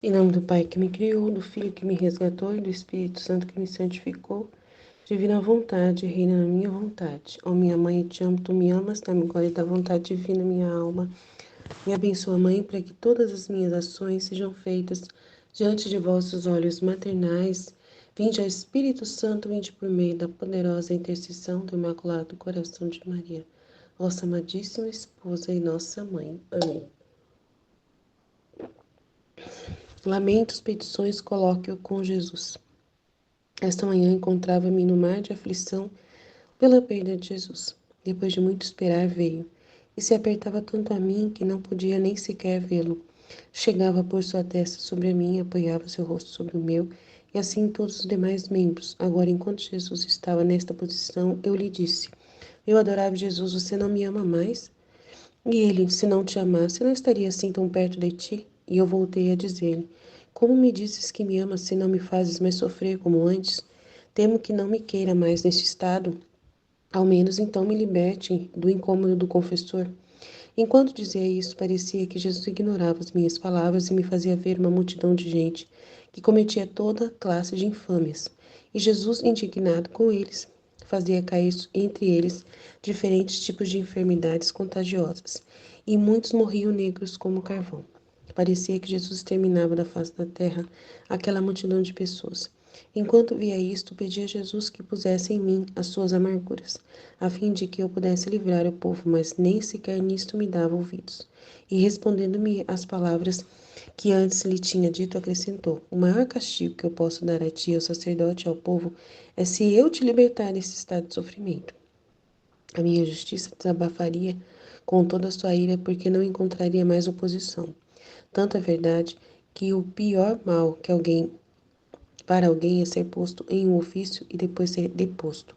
Em nome do Pai que me criou, do Filho que me resgatou e do Espírito Santo que me santificou, divina vontade, reina na minha vontade. Ó minha mãe, eu te amo, tu me amas, dá-me glória da vontade divina, minha alma. Me abençoa, Mãe, para que todas as minhas ações sejam feitas diante de vossos olhos maternais. Vinde ao Espírito Santo, vinde por meio da poderosa intercessão do Imaculado Coração de Maria, vossa amadíssima esposa e nossa mãe. Amém. Lamentos, petições, coloque-o com Jesus. Esta manhã encontrava-me no mar de aflição pela perda de Jesus. Depois de muito esperar, veio, e se apertava tanto a mim que não podia nem sequer vê-lo. Chegava a pôr sua testa sobre a minha, apoiava seu rosto sobre o meu, e assim todos os demais membros. Agora, enquanto Jesus estava nesta posição, eu lhe disse: Eu adorava Jesus, você não me ama mais? E ele: Se não te amasse, não estaria assim tão perto de ti? E eu voltei a dizer-lhe: Como me dizes que me amas se não me fazes mais sofrer como antes? Temo que não me queira mais neste estado. Ao menos então me liberte do incômodo do confessor. Enquanto dizia isso, parecia que Jesus ignorava as minhas palavras e me fazia ver uma multidão de gente que cometia toda classe de infâmias. E Jesus, indignado com eles, fazia cair entre eles diferentes tipos de enfermidades contagiosas. E muitos morriam negros como carvão. Parecia que Jesus exterminava da face da terra aquela multidão de pessoas. Enquanto via isto, pedi a Jesus que pusesse em mim as suas amarguras, a fim de que eu pudesse livrar o povo, mas nem sequer nisto me dava ouvidos. E respondendo-me as palavras que antes lhe tinha dito, acrescentou: O maior castigo que eu posso dar a ti, ao sacerdote e ao povo, é se eu te libertar desse estado de sofrimento. A minha justiça desabafaria com toda a sua ira, porque não encontraria mais oposição. Tanto é verdade que o pior mal que para alguém é ser posto em um ofício e depois ser deposto.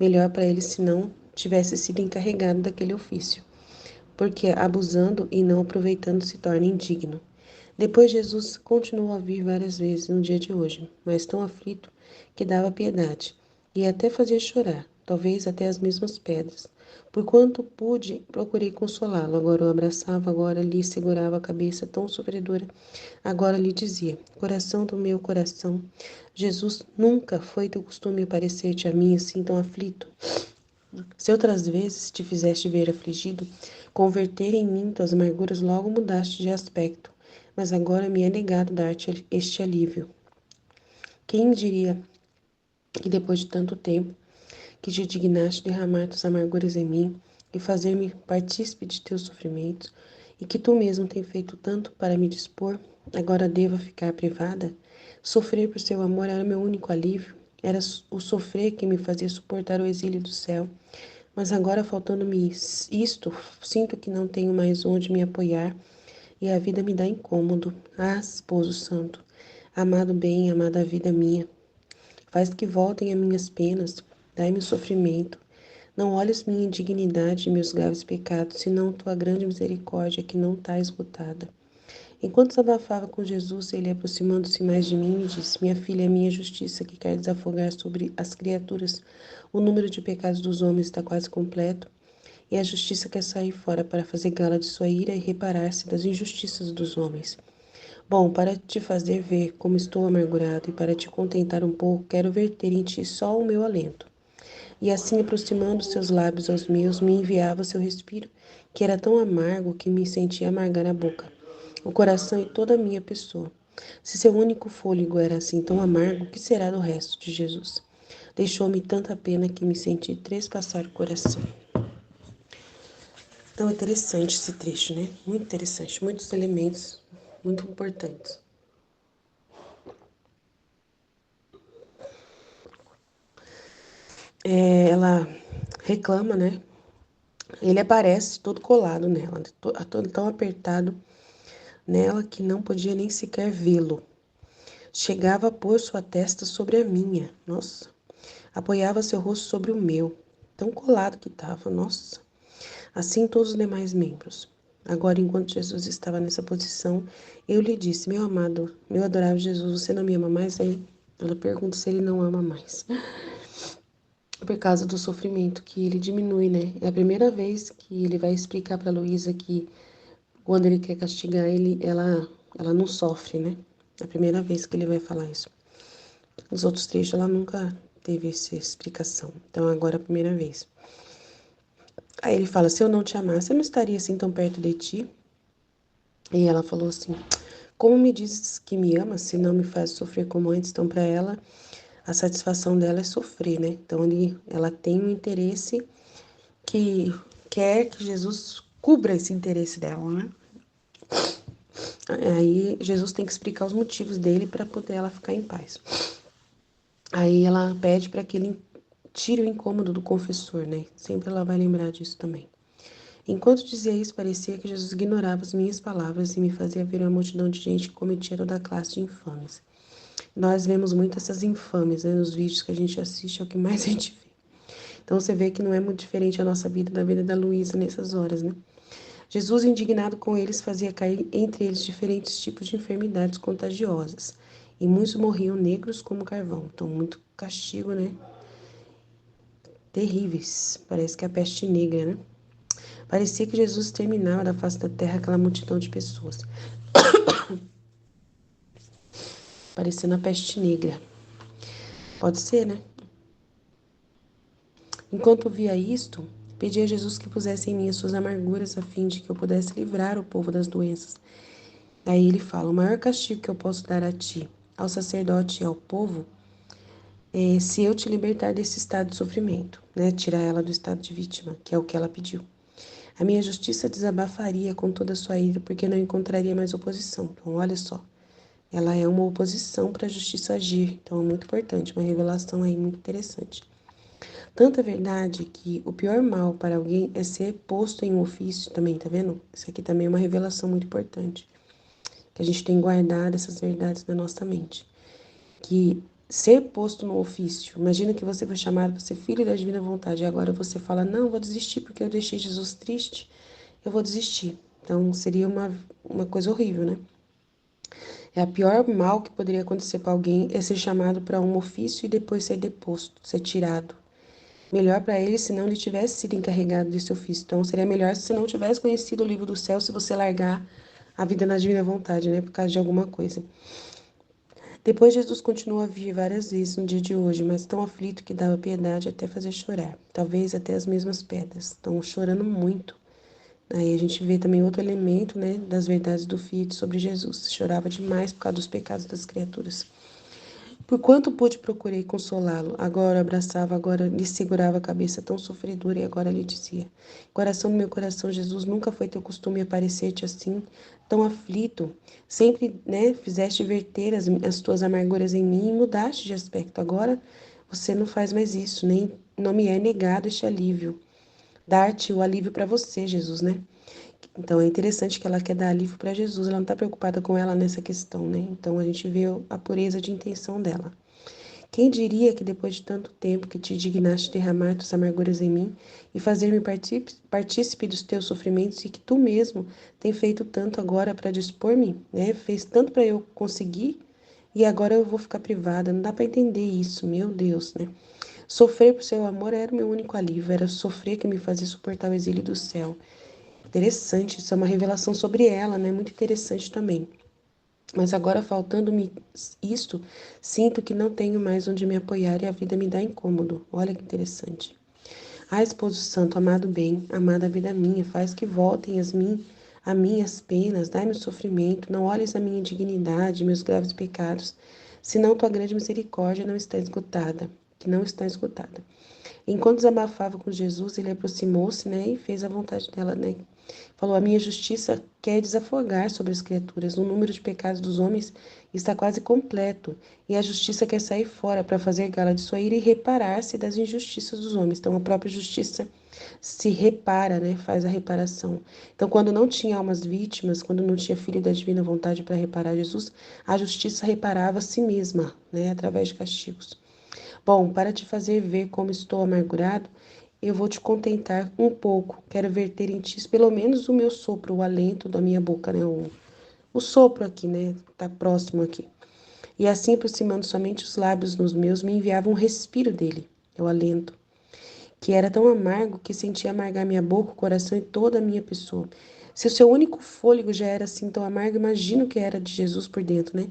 Melhor para ele se não tivesse sido encarregado daquele ofício, porque abusando e não aproveitando se torna indigno. Depois Jesus continuou a vir várias vezes no dia de hoje, mas tão aflito que dava piedade, e até fazia chorar, talvez até as mesmas pedras. Por quanto pude, procurei consolá-lo. Agora o abraçava, agora lhe segurava a cabeça tão sofredora. Agora lhe dizia: Coração do meu coração, Jesus, nunca foi teu costume parecer-te a mim assim tão aflito. Se outras vezes te fizeste ver afligido, converter em mim tuas amarguras, logo mudaste de aspecto. Mas agora me é negado dar-te este alívio. Quem me diria que depois de tanto tempo que te dignaste derramar tuas amarguras em mim e fazer-me partícipe de teus sofrimentos, e que tu mesmo tem feito tanto para me dispor, agora devo ficar privada? Sofrer por seu amor era meu único alívio, era o sofrer que me fazia suportar o exílio do céu. Mas agora, faltando-me isto, sinto que não tenho mais onde me apoiar e a vida me dá incômodo. Ah, esposo santo, amado bem, amada vida minha, faz que voltem as minhas penas, dai-me o sofrimento. Não olhes minha indignidade e meus graves pecados, senão tua grande misericórdia que não está esgotada. Enquanto desabafava com Jesus, ele, aproximando-se mais de mim, me disse: Minha filha, é minha justiça que quer desafogar sobre as criaturas. O número de pecados dos homens está quase completo, e a justiça quer sair fora para fazer gala de sua ira e reparar-se das injustiças dos homens. Bom, para te fazer ver como estou amargurado e para te contentar um pouco, quero verter em ti só o meu alento. E assim, aproximando seus lábios aos meus, me enviava seu respiro, que era tão amargo que me sentia amargar a boca, o coração e toda a minha pessoa. Se seu único fôlego era assim tão amargo, o que será do resto de Jesus? Deixou-me tanta pena que me senti trespassar o coração. Então, é interessante esse trecho, né? Muito interessante, muitos elementos muito importantes. Ela reclama, né? Ele aparece todo colado nela, tão apertado nela que não podia nem sequer vê-lo. Chegava a pôr sua testa sobre a minha, nossa. Apoiava seu rosto sobre o meu, tão colado que estava, nossa. Assim todos os demais membros. Agora, enquanto Jesus estava nessa posição, eu lhe disse: Meu amado, meu adorável Jesus, você não me ama mais? Aí ela pergunta se ele não ama mais. Por causa do sofrimento que ele diminui, né? É a primeira vez que ele vai explicar para Luísa que quando ele quer castigar ela não sofre, né? É a primeira vez que ele vai falar isso. Os outros trechos ela nunca teve essa explicação. Então agora é a primeira vez. Aí ele fala: se eu não te amasse, eu não estaria assim tão perto de ti. E ela falou assim: como me dizes que me ama, se não me faz sofrer como antes? Então, para ela, a satisfação dela é sofrer, né? Então, ela tem um interesse que quer que Jesus cubra esse interesse dela, né? Aí Jesus tem que explicar os motivos dele para poder ela ficar em paz. Aí ela pede para que ele tire o incômodo do confessor, né? Sempre ela vai lembrar disso também. Enquanto dizia isso, parecia que Jesus ignorava as minhas palavras e me fazia ver uma multidão de gente que cometia toda classe de infames. Nós vemos muito essas infames, né, nos vídeos que a gente assiste, é o que mais a gente vê. Então você vê que não é muito diferente a nossa vida da vida da Luísa nessas horas, né? Jesus, indignado com eles, fazia cair entre eles diferentes tipos de enfermidades contagiosas. E muitos morriam negros como carvão. Então, muito castigo, né? Terríveis. Parece que é a peste negra, né? Parecia que Jesus terminava da face da terra aquela multidão de pessoas. Parecendo a peste negra. Pode ser, né? Enquanto via isto, pedi a Jesus que pusesse em mim as suas amarguras, a fim de que eu pudesse livrar o povo das doenças. Aí ele fala: o maior castigo que eu posso dar a ti, ao sacerdote e ao povo, é se eu te libertar desse estado de sofrimento, né? Tirar ela do estado de vítima, que é o que ela pediu. A minha justiça desabafaria com toda a sua ira, porque não encontraria mais oposição. Então, olha só, ela é uma oposição para a justiça agir. Então, é muito importante, uma revelação aí muito interessante. Tanta verdade que o pior mal para alguém é ser posto em um ofício também, tá vendo? Isso aqui também é uma revelação muito importante, que a gente tem guardado essas verdades na nossa mente. Que ser posto no ofício, imagina que você foi chamado para ser filho da divina vontade, e agora você fala: não, vou desistir porque eu deixei Jesus triste, eu vou desistir. Então seria uma coisa horrível, né? É a pior mal que poderia acontecer para alguém é ser chamado para um ofício e depois ser deposto, ser tirado. Melhor para ele se não ele tivesse sido encarregado desse ofício. Então seria melhor se você não tivesse conhecido o livro do céu, se você largar a vida na divina vontade, né? Por causa de alguma coisa. Depois Jesus continuou a vir várias vezes no dia de hoje, mas tão aflito que dava piedade até fazer chorar. Talvez até as mesmas pedras. Estão chorando muito. Aí a gente vê também outro elemento, né, das verdades do Fiat sobre Jesus. Chorava demais por causa dos pecados das criaturas. Por quanto pude, procurei consolá-lo. Agora abraçava, agora lhe segurava a cabeça tão sofredora e agora lhe dizia: coração do meu coração, Jesus, nunca foi teu costume aparecer-te assim, tão aflito. Sempre, né, fizeste verter as tuas amarguras em mim e mudaste de aspecto. Agora você não faz mais isso, nem não me é negado este alívio. Dar-te o alívio para você, Jesus, né? Então é interessante que ela quer dar alívio para Jesus, ela não está preocupada com ela nessa questão, né? Então a gente vê a pureza de intenção dela. Quem diria que depois de tanto tempo que te dignaste derramar tuas amarguras em mim e fazer-me partícipe dos teus sofrimentos e que tu mesmo tem feito tanto agora para dispor-me, né? Fez tanto para eu conseguir e agora eu vou ficar privada. Não dá para entender isso, meu Deus, né? Sofrer por seu amor era o meu único alívio, era sofrer que me fazia suportar o exílio do céu. Interessante, isso é uma revelação sobre ela, né? Muito interessante também. Mas agora, faltando-me isto, sinto que não tenho mais onde me apoiar e a vida me dá incômodo. Olha que interessante. Ah, esposo santo, amado bem, amada vida minha, faz que voltem a mim as penas, dai-me o sofrimento, não olhes a minha indignidade, meus graves pecados, senão tua grande misericórdia não está esgotada, que não está esgotada. Enquanto desabafava com Jesus, ele aproximou-se, né, e fez a vontade dela, né? Falou: a minha justiça quer desafogar sobre as criaturas. O número de pecados dos homens está quase completo, e a justiça quer sair fora para fazer gala de sua ira e reparar-se das injustiças dos homens. Então, a própria justiça se repara, né? Faz a reparação. Então, quando não tinha almas vítimas, quando não tinha filho da divina vontade para reparar Jesus, a justiça reparava a si mesma, né? Através de castigos. Bom, para te fazer ver como estou amargurado, eu vou te contentar um pouco. Quero verter em ti pelo menos o meu sopro, o alento da minha boca, né? O sopro aqui, né? Tá próximo aqui. E assim, aproximando somente os lábios nos meus, me enviava um respiro dele, é o alento, que era tão amargo que sentia amargar minha boca, o coração e toda a minha pessoa. Se o seu único fôlego já era assim tão amargo, imagina o que era de Jesus por dentro, né?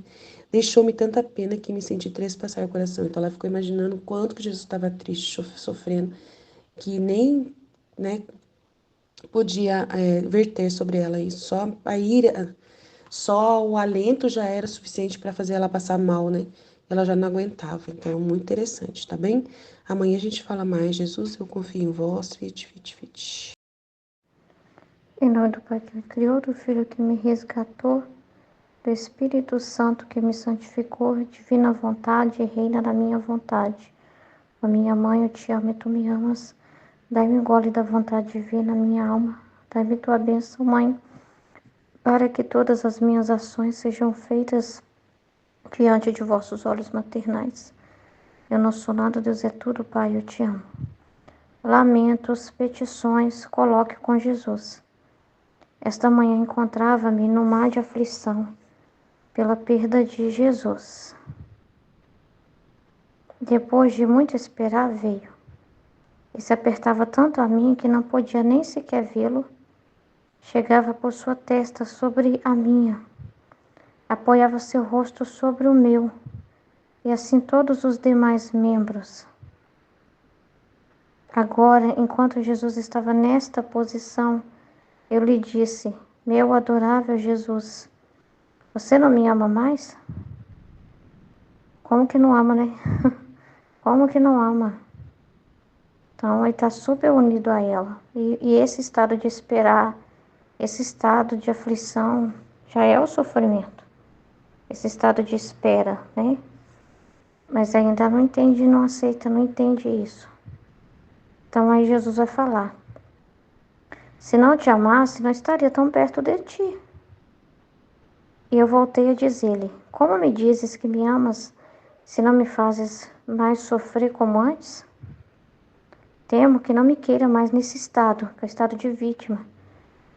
Deixou-me tanta pena que me senti trespassar o coração. Então ela ficou imaginando o quanto que Jesus estava triste, sofrendo, que nem, né, podia verter sobre ela isso. Só a ira, só o alento já era suficiente para fazer ela passar mal, né? Ela já não aguentava. Então, é muito interessante, tá bem? Amanhã a gente fala mais. Jesus, eu confio em vós. Fit, fit, fit. Em nome do Pai que me criou, do Filho que me resgatou, do Espírito Santo que me santificou, divina vontade, reina na minha vontade. A minha mãe, eu te amo e tu me amas. Dai-me um gole da vontade divina na minha alma. Dai-me tua bênção, Mãe, para que todas as minhas ações sejam feitas diante de vossos olhos maternais. Eu não sou nada, Deus é tudo, Pai, eu te amo. Lamentos, petições, coloque com Jesus. Esta manhã encontrava-me no mar de aflição pela perda de Jesus. Depois de muito esperar, veio. E se apertava tanto a mim que não podia nem sequer vê-lo. Chegava por sua testa sobre a minha. Apoiava seu rosto sobre o meu. E assim todos os demais membros. Agora, enquanto Jesus estava nesta posição, eu lhe disse: meu adorável Jesus, você não me ama mais? Como que não ama, né? Como que não ama? Então, ele está super unido a ela. E esse estado de esperar, esse estado de aflição, já é o sofrimento. Esse estado de espera, né? Mas ainda não entende, não aceita, não entende isso. Então, aí Jesus vai falar: se não te amasse, não estaria tão perto de ti. E eu voltei a dizer-lhe: como me dizes que me amas, se não me fazes mais sofrer como antes? Temo que não me queira mais nesse estado, que é o estado de vítima.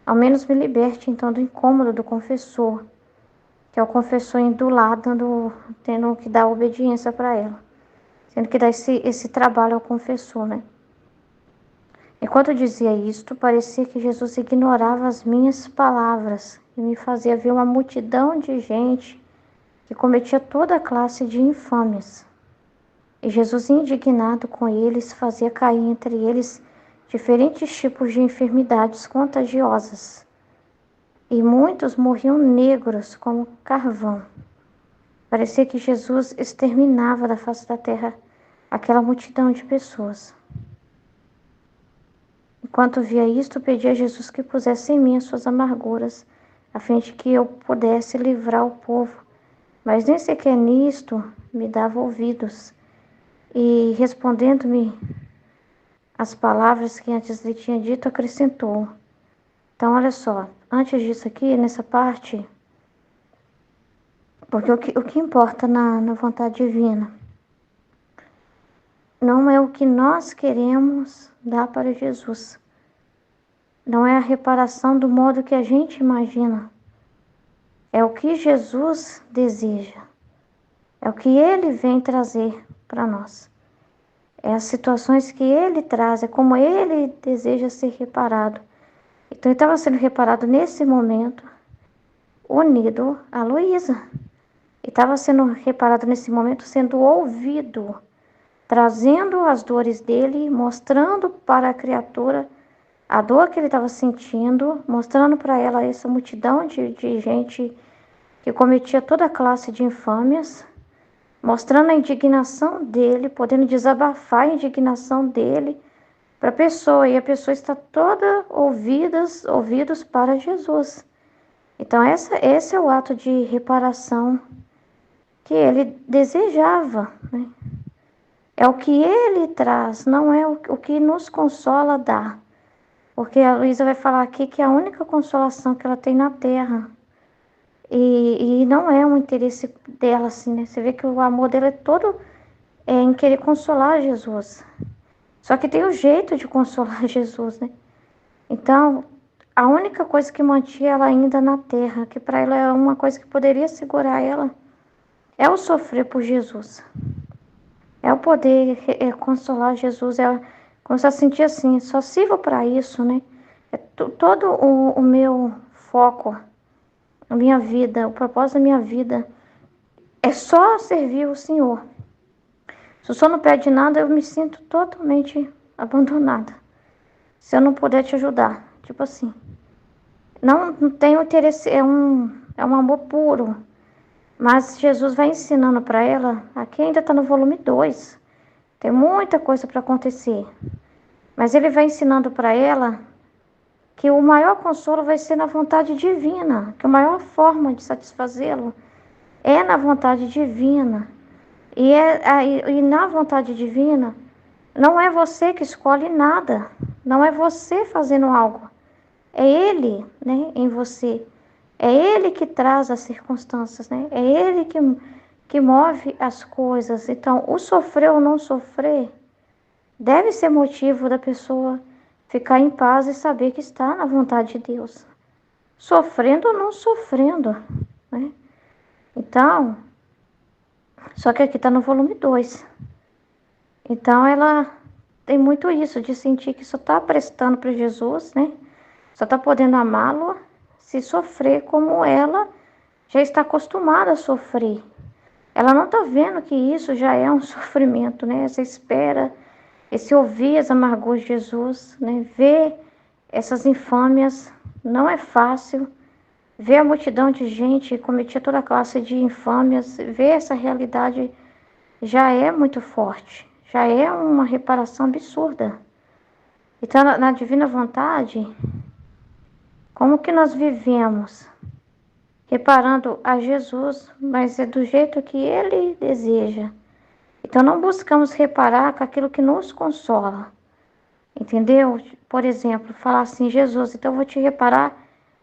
Ao menos me liberte então do incômodo do confessor, que é o confessor indo lá, tendo que dar obediência para ela, tendo que dar esse trabalho ao confessor, né? Enquanto eu dizia isto, parecia que Jesus ignorava as minhas palavras e me fazia ver uma multidão de gente que cometia toda classe de infâmias. E Jesus, indignado com eles, fazia cair entre eles diferentes tipos de enfermidades contagiosas. E muitos morriam negros como carvão. Parecia que Jesus exterminava da face da terra aquela multidão de pessoas. Enquanto via isto, pedi a Jesus que pusesse em mim as suas amarguras, a fim de que eu pudesse livrar o povo. Mas nem sequer nisto me dava ouvidos. E respondendo-me as palavras que antes lhe tinha dito, acrescentou: então, olha só, antes disso aqui, nessa parte, porque o que importa na vontade divina não é o que nós queremos dar para Jesus. Não é a reparação do modo que a gente imagina. É o que Jesus deseja. É o que Ele vem trazer para nós. É as situações que Ele traz, é como Ele deseja ser reparado. Então, Ele estava sendo reparado nesse momento, unido a Luísa. E estava sendo reparado nesse momento, sendo ouvido, trazendo as dores dele, mostrando para a criatura a dor que ele estava sentindo, mostrando para ela essa multidão de gente que cometia toda classe de infâmias, mostrando a indignação dele, podendo desabafar a indignação dele para a pessoa, e a pessoa está toda ouvidos para Jesus. Então esse é o ato de reparação que ele desejava, né? É o que ele traz, não é o que nos consola dá. Porque a Luísa vai falar aqui que é a única consolação que ela tem na terra. E não é um interesse dela, assim, né? Você vê que o amor dela é todo em querer consolar Jesus. Só que tem o jeito de consolar Jesus, né? Então, a única coisa que mantinha ela ainda na terra, que para ela é uma coisa que poderia segurar ela, é o sofrer por Jesus. É o poder consolar Jesus. É começar a sentir assim, só sirvo para isso, né? Todo o meu foco, a minha vida, o propósito da minha vida é só servir o Senhor. Se o Senhor não pede nada, eu me sinto totalmente abandonada. Se eu não puder te ajudar, tipo assim, não tenho interesse, é um amor puro. Mas Jesus vai ensinando para ela, aqui ainda está no volume 2. Tem muita coisa para acontecer. Mas ele vai ensinando para ela que o maior consolo vai ser na vontade divina, que a maior forma de satisfazê-lo é na vontade divina. E na vontade divina, não é você que escolhe nada, não é você fazendo algo, é Ele, né, em você. É Ele que traz as circunstâncias, né? É Ele que move as coisas. Então, o sofrer ou não sofrer deve ser motivo da pessoa ficar em paz e saber que está na vontade de Deus. Sofrendo ou não sofrendo, né? Então, só que aqui está no volume 2. Então, ela tem muito isso, de sentir que só está prestando para Jesus, né? Só está podendo amá-lo se sofrer como ela já está acostumada a sofrer. Ela não está vendo que isso já é um sofrimento, né? Essa espera, esse ouvir as amarguras de Jesus, né? Ver essas infâmias não é fácil. Ver a multidão de gente cometer toda classe de infâmias, ver essa realidade já é muito forte. Já é uma reparação absurda. Então, na divina vontade, como que nós vivemos? Reparando a Jesus, mas é do jeito que Ele deseja. Então, não buscamos reparar com aquilo que nos consola. Entendeu? Por exemplo, falar assim, Jesus, então eu vou te reparar.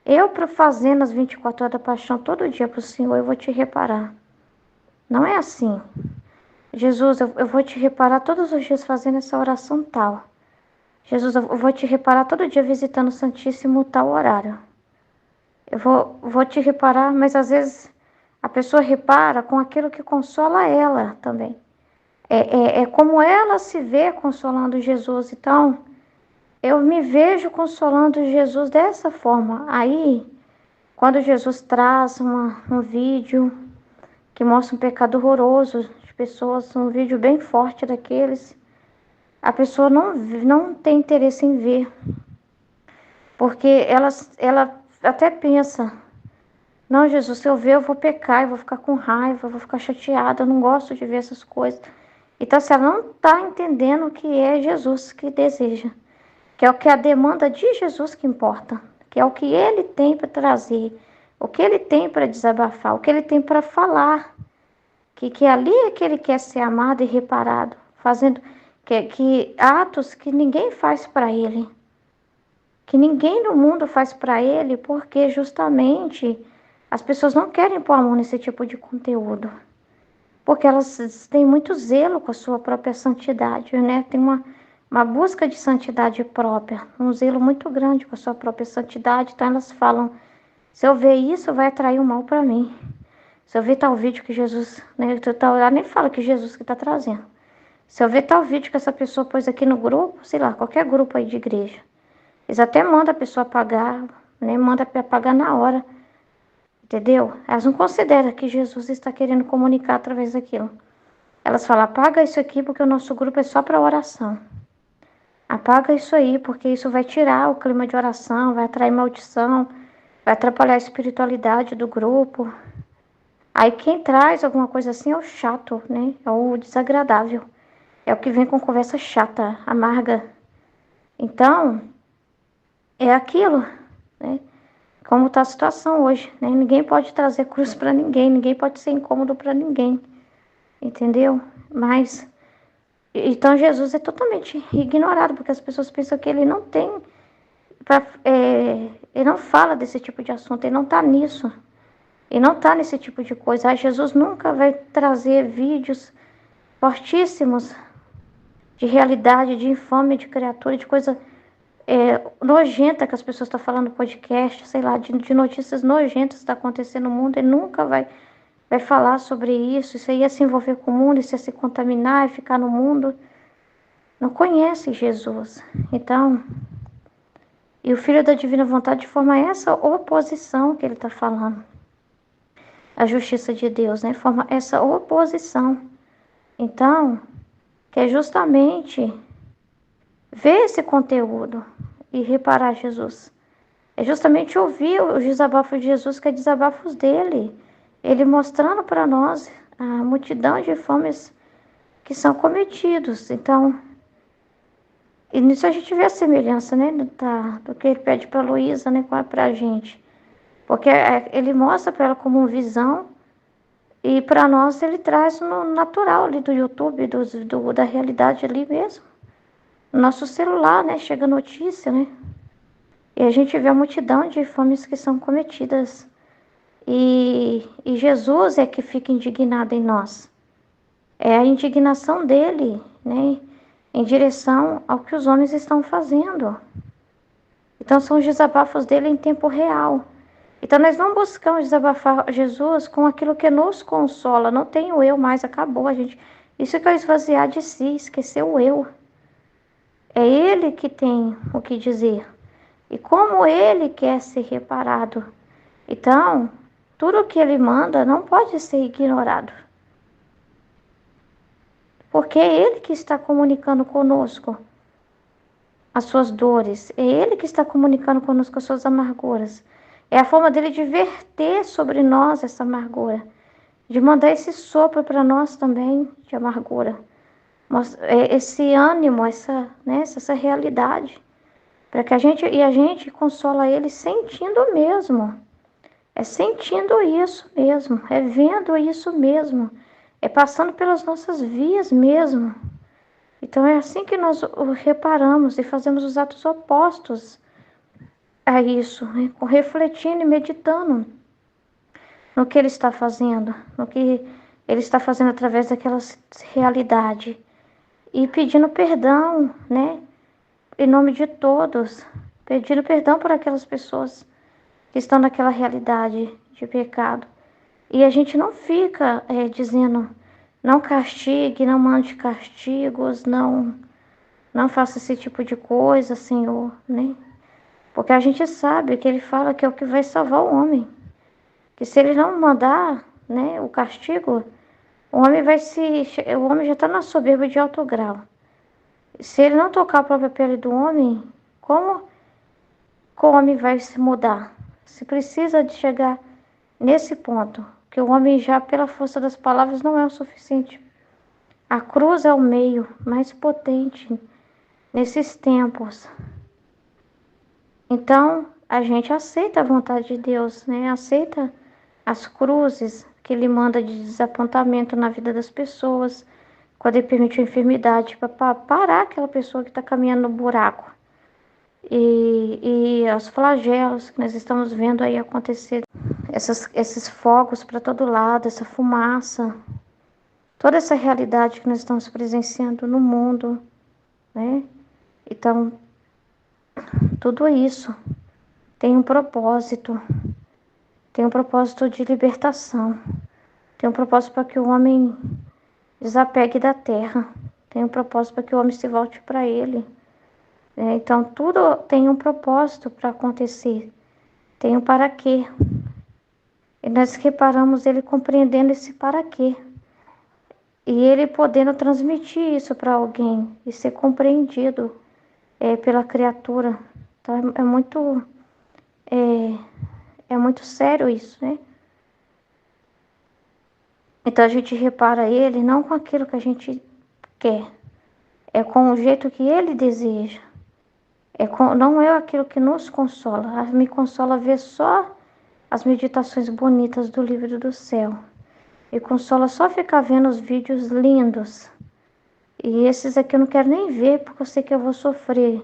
Eu, para fazendo as 24 horas da paixão todo dia para o Senhor, eu vou te reparar. Não é assim. Jesus, eu vou te reparar todos os dias fazendo essa oração tal. Jesus, eu vou te reparar todo dia visitando o Santíssimo tal horário. Eu vou te reparar, mas às vezes a pessoa repara com aquilo que consola ela também. É como ela se vê consolando Jesus. Então, eu me vejo consolando Jesus dessa forma. Aí, quando Jesus traz um vídeo que mostra um pecado horroroso de pessoas, um vídeo bem forte daqueles, a pessoa não tem interesse em ver. Porque ela até pensa, não, Jesus, se eu ver eu vou pecar, eu vou ficar com raiva, eu vou ficar chateada, eu não gosto de ver essas coisas. Então, se ela não está entendendo que é Jesus que deseja, que é o que a demanda de Jesus que importa, que é o que Ele tem para trazer, o que Ele tem para desabafar, o que Ele tem para falar, que ali é que Ele quer ser amado e reparado, fazendo que atos que ninguém faz para Ele, que ninguém no mundo faz para Ele, porque justamente as pessoas não querem pôr a mão nesse tipo de conteúdo. Porque elas têm muito zelo com a sua própria santidade, né? Tem uma busca de santidade própria, um zelo muito grande com a sua própria santidade. Então elas falam, se eu ver isso, vai atrair o mal para mim. Se eu ver tal vídeo que Jesus, né? Ela nem fala que Jesus que está trazendo. Se eu ver tal vídeo que essa pessoa pôs aqui no grupo, sei lá, qualquer grupo aí de igreja, eles até mandam a pessoa apagar, né? Manda apagar na hora. Entendeu? Elas não consideram que Jesus está querendo comunicar através daquilo. Elas falam, apaga isso aqui porque o nosso grupo é só para oração. Apaga isso aí porque isso vai tirar o clima de oração, vai atrair maldição, vai atrapalhar a espiritualidade do grupo. Aí quem traz alguma coisa assim é o chato, né? É o desagradável. É o que vem com conversa chata, amarga. Então, é aquilo, né? Como está a situação hoje, né? Ninguém pode trazer cruz para ninguém, ninguém pode ser incômodo para ninguém, entendeu? Mas, então Jesus é totalmente ignorado, porque as pessoas pensam que ele não tem, ele não fala desse tipo de assunto, ele não está nisso, ele não está nesse tipo de coisa. Jesus nunca vai trazer vídeos fortíssimos de realidade, de infâmia, de criatura, de coisa nojenta que as pessoas estão falando no podcast, sei lá, de notícias nojentas que está acontecendo no mundo. Ele nunca vai falar sobre isso. Isso aí ia se envolver com o mundo, isso ia se contaminar e ficar no mundo. Não conhece Jesus. Então, E o Filho da Divina Vontade forma essa oposição que ele está falando. A justiça de Deus, né? Forma essa oposição. Então, que é justamente ver esse conteúdo e reparar Jesus. É justamente ouvir os desabafos de Jesus, que é desabafos dele. Ele mostrando para nós a multidão de fomes que são cometidos. Então, e nisso a gente vê a semelhança, né, do que ele pede para Luísa, né, para a gente. Porque ele mostra para ela como uma visão e para nós ele traz no natural ali do YouTube, da realidade ali mesmo. No nosso celular, né, chega notícia, né. E a gente vê a multidão de fomes que são cometidas. E Jesus é que fica indignado em nós. É a indignação dele, né, em direção ao que os homens estão fazendo. Então são os desabafos dele em tempo real. Então nós não buscamos desabafar Jesus com aquilo que nos consola. Não tem o eu mais, acabou, a gente. Isso que é esvaziar de si, esquecer o eu. É ele que tem o que dizer. E como ele quer ser reparado. Então, tudo o que ele manda não pode ser ignorado. Porque é ele que está comunicando conosco as suas dores. É ele que está comunicando conosco as suas amarguras. É a forma dele de verter sobre nós essa amargura. De mandar esse sopro para nós também de amargura. Esse ânimo, essa realidade. Para que a gente consola ele sentindo mesmo. É sentindo isso mesmo. É vendo isso mesmo. É passando pelas nossas vias mesmo. Então é assim que nós o reparamos e fazemos os atos opostos a isso, né? Refletindo e meditando no que ele está fazendo, no que ele está fazendo através daquela realidade e pedindo perdão, né? Em nome de todos, pedindo perdão por aquelas pessoas que estão naquela realidade de pecado. E a gente não fica dizendo, não castigue, não mande castigos, não faça esse tipo de coisa, Senhor, né? Porque a gente sabe que ele fala que é o que vai salvar o homem. Que se ele não mandar, né, o castigo, o homem já está na soberba de alto grau. Se ele não tocar a própria pele do homem, como o homem vai se mudar? Se precisa de chegar nesse ponto, que o homem já pela força das palavras não é o suficiente. A cruz é o meio mais potente nesses tempos. Então, a gente aceita a vontade de Deus, né? Aceita as cruzes que ele manda de desapontamento na vida das pessoas, quando ele permite a enfermidade, para parar aquela pessoa que está caminhando no buraco. E os flagelos que nós estamos vendo aí acontecer, esses fogos para todo lado, essa fumaça, toda essa realidade que nós estamos presenciando no mundo, né? Então, tudo isso tem um propósito de libertação, tem um propósito para que o homem desapegue da terra, tem um propósito para que o homem se volte para ele. Então, tudo tem um propósito para acontecer, tem um para quê. E nós reparamos ele compreendendo esse para quê. E ele podendo transmitir isso para alguém e ser compreendido pela criatura. Então, é muito sério isso, né? Então a gente repara ele não com aquilo que a gente quer, é com o jeito que ele deseja. Não é aquilo que nos consola. Me consola ver só as meditações bonitas do livro do céu. Me consola só ficar vendo os vídeos lindos. E esses aqui eu não quero nem ver, porque eu sei que eu vou sofrer.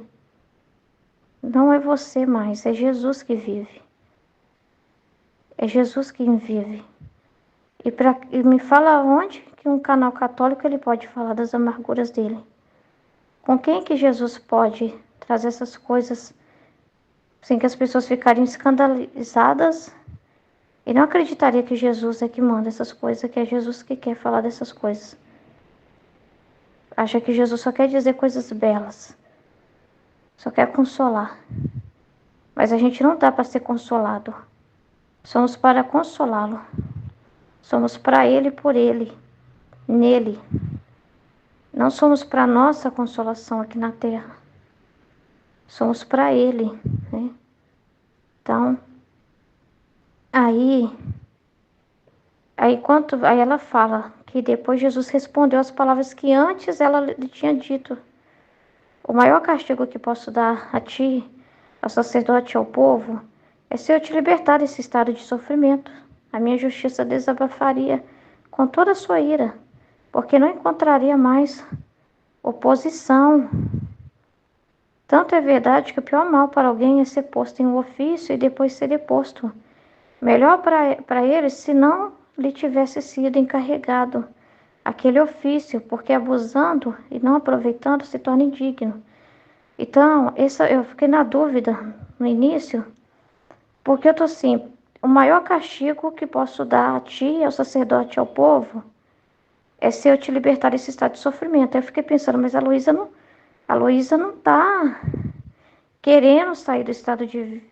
Não é você mais, é Jesus que vive. É Jesus quem vive. E me fala onde que um canal católico ele pode falar das amarguras dele. Com quem que Jesus pode trazer essas coisas sem que as pessoas ficarem escandalizadas e não acreditaria que Jesus é que manda essas coisas, que é Jesus que quer falar dessas coisas. Acha que Jesus só quer dizer coisas belas, só quer consolar. mas a gente não dá para ser consolado. Somos para consolá-lo. Somos para Ele e por Ele, nele. Não somos para nossa consolação aqui na terra. Somos para Ele, né? Então, aí ela fala que depois Jesus respondeu as palavras que antes ela lhe tinha dito. O maior castigo que posso dar a ti, ao sacerdote e ao povo, é se eu te libertar desse estado de sofrimento. A minha justiça desabafaria com toda a sua ira, porque não encontraria mais oposição. Tanto é verdade que o pior mal para alguém é ser posto em um ofício e depois ser deposto. Melhor para ele se não lhe tivesse sido encarregado aquele ofício, porque abusando e não aproveitando se torna indigno. Então, eu fiquei na dúvida no início, porque eu tô assim, o maior castigo que posso dar a ti, ao sacerdote e ao povo, é se eu te libertar desse estado de sofrimento. Aí eu fiquei pensando, mas a Luísa não tá querendo sair do estado de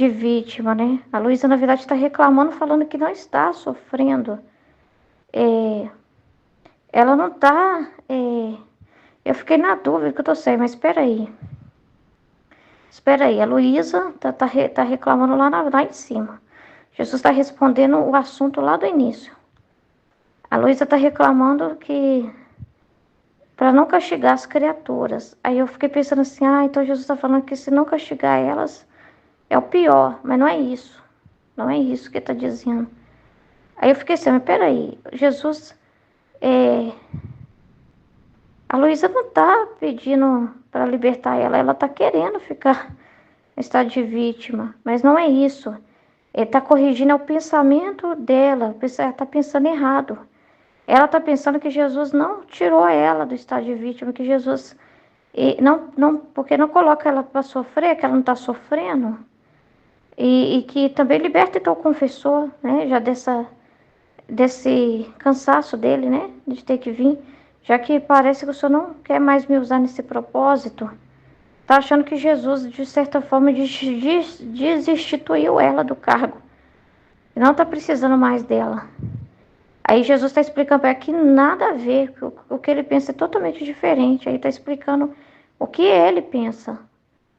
vítima, né? A Luísa, na verdade, está reclamando, falando que não está sofrendo. Ela não está... Eu fiquei na dúvida que eu tô sem, mas espera aí, a Luísa tá reclamando lá em cima. Jesus está respondendo o assunto lá do início. A Luísa está reclamando que para não castigar as criaturas. Aí eu fiquei pensando assim, então Jesus está falando que se não castigar elas é o pior, mas não é isso. Não é isso que ele está dizendo. Aí eu fiquei assim, mas peraí, Jesus, a Luísa não está pedindo para libertar ela está querendo ficar em estado de vítima, mas não é isso. Ele está corrigindo o pensamento dela, ela está pensando errado. Ela está pensando que Jesus não tirou ela do estado de vítima, que Jesus porque não coloca ela para sofrer, que ela não está sofrendo, e que também liberta então o confessor, né, já desse cansaço dele, né, de ter que vir, já que parece que o senhor não quer mais me usar nesse propósito. Está achando que Jesus, de certa forma, desinstituiu ela do cargo. E não está precisando mais dela. Aí Jesus está explicando para ela que nada a ver, que o que ele pensa é totalmente diferente. Aí está explicando o que ele pensa.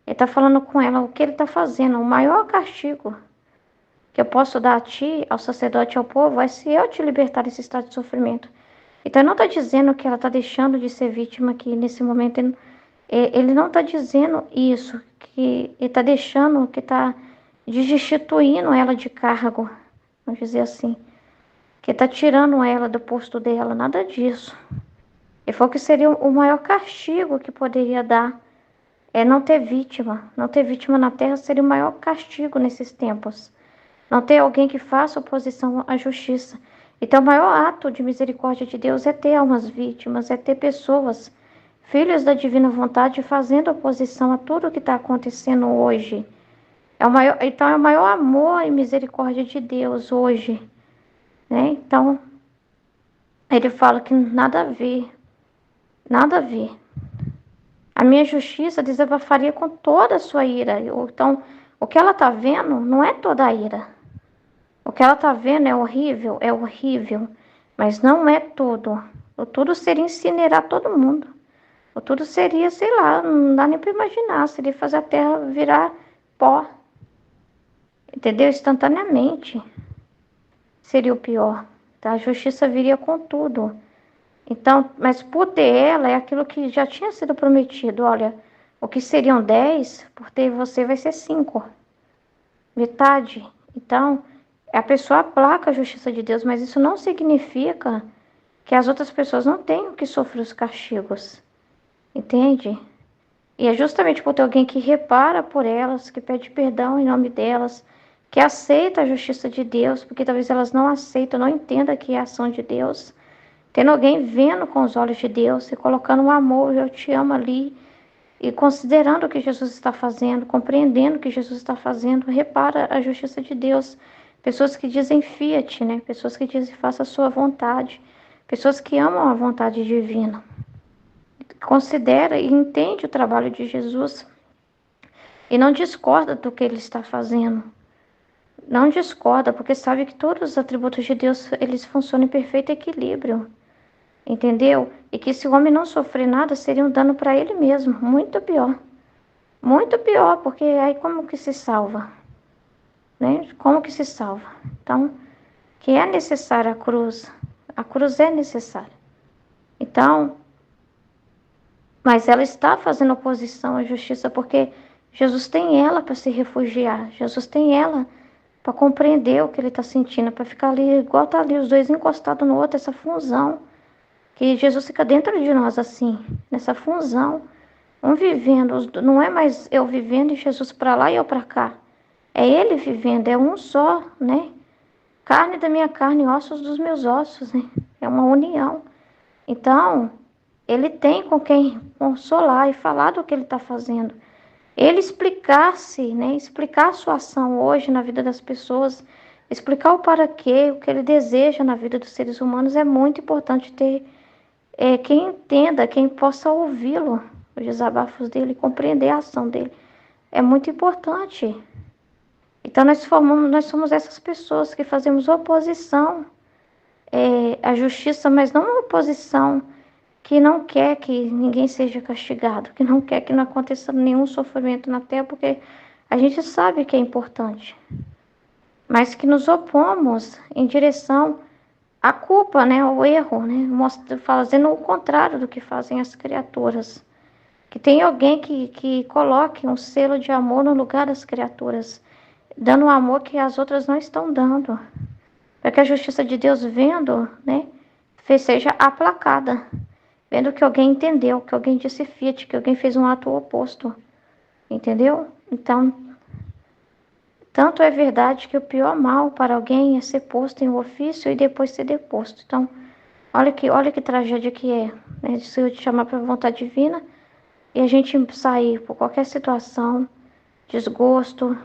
Ele está falando com ela o que ele está fazendo. O maior castigo que eu posso dar a ti, ao sacerdote e ao povo, é se eu te libertar desse estado de sofrimento. Então ele não está dizendo que ela está deixando de ser vítima aqui nesse momento. Ele não está dizendo isso, que ele está deixando, que está destituindo ela de cargo, vamos dizer assim, que está tirando ela do posto dela, nada disso. Ele falou que seria o maior castigo que poderia dar, é não ter vítima. Não ter vítima na terra seria o maior castigo nesses tempos. Não ter alguém que faça oposição à justiça. Então o maior ato de misericórdia de Deus é ter almas vítimas, é ter pessoas filhos da divina vontade fazendo oposição a tudo o que está acontecendo hoje. Então é o maior amor e misericórdia de Deus hoje, né? Então ele fala que nada a ver, nada a ver. A minha justiça desabafaria com toda a sua ira. Então o que ela está vendo não é toda a ira. O que ela está vendo é horrível, mas não é tudo. O tudo seria incinerar todo mundo. O tudo seria, sei lá, não dá nem para imaginar. Seria fazer a terra virar pó. Entendeu? Instantaneamente. Seria o pior. Tá? A justiça viria com tudo. Então, mas por ter ela, é aquilo que já tinha sido prometido. Olha, o que seriam 10, por ter você vai ser 5. Metade. Então, a pessoa aplaca a justiça de Deus, mas isso não significa que as outras pessoas não tenham que sofrer os castigos. Entende? E é justamente por ter alguém que repara por elas, que pede perdão em nome delas, que aceita a justiça de Deus, porque talvez elas não aceitam, não entendam que é a ação de Deus. Tendo alguém vendo com os olhos de Deus e colocando um amor, eu te amo ali, e considerando o que Jesus está fazendo, compreendendo o que Jesus está fazendo, repara a justiça de Deus. Pessoas que dizem fiat, né? Pessoas que dizem faça a sua vontade. Pessoas que amam a vontade divina. Considera e entende o trabalho de Jesus. e não discorda do que ele está fazendo. Não discorda, porque sabe que todos os atributos de Deus, eles funcionam em perfeito equilíbrio. Entendeu? E que se o homem não sofrer nada, seria um dano para ele mesmo. Muito pior. Muito pior, porque aí como que se salva? Né? Como que se salva? Então, que é necessária a cruz. A cruz é necessária. Então, mas ela está fazendo oposição à justiça, porque Jesus tem ela para se refugiar. Jesus tem ela para compreender o que ele está sentindo, para ficar ali, igual tá ali, os dois encostados no outro, essa fusão. Que Jesus fica dentro de nós assim, nessa fusão. Um vivendo, não é mais eu vivendo e Jesus para lá e eu para cá. É ele vivendo, é um só, né? Carne da minha carne, ossos dos meus ossos, né? É uma união. Então, ele tem com quem consolar e falar do que ele está fazendo. Ele explicar-se, né? Explicar a sua ação hoje na vida das pessoas, explicar o para quê, o que ele deseja na vida dos seres humanos é muito importante ter quem entenda, quem possa ouvi-lo, os desabafos dele, compreender a ação dele. É muito importante. Então nós somos essas pessoas que fazemos oposição à justiça, mas não uma oposição que não quer que ninguém seja castigado, que não quer que não aconteça nenhum sofrimento na terra, porque a gente sabe que é importante, mas que nos opomos em direção à culpa, né, ao erro, né, fazendo o contrário do que fazem as criaturas. Que tem alguém que coloque um selo de amor no lugar das criaturas, dando um amor que as outras não estão dando. Para que a justiça de Deus vendo, né, seja aplacada. Vendo que alguém entendeu, que alguém disse fiat, que alguém fez um ato oposto. Entendeu? Então, tanto é verdade que o pior mal para alguém é ser posto em um ofício e depois ser deposto. Então, olha que tragédia que é, né? Se eu te chamar para a vontade divina e a gente sair por qualquer situação, desgosto,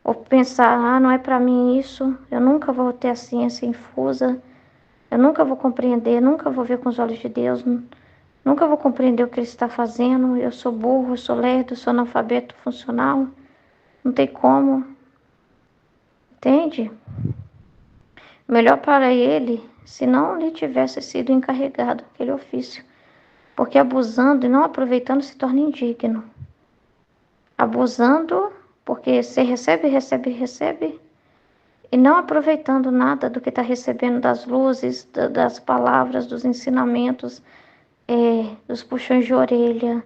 ou pensar, não é para mim isso, eu nunca vou ter a ciência infusa, eu nunca vou compreender, nunca vou ver com os olhos de Deus, nunca vou compreender o que Ele está fazendo, eu sou burro, eu sou lerdo, eu sou analfabeto funcional, não tem como, entende? Melhor para ele se não lhe tivesse sido encarregado aquele ofício, porque abusando e não aproveitando se torna indigno. Abusando, porque você recebe, recebe, recebe, e não aproveitando nada do que está recebendo das luzes, das palavras, dos ensinamentos, dos puxões de orelha,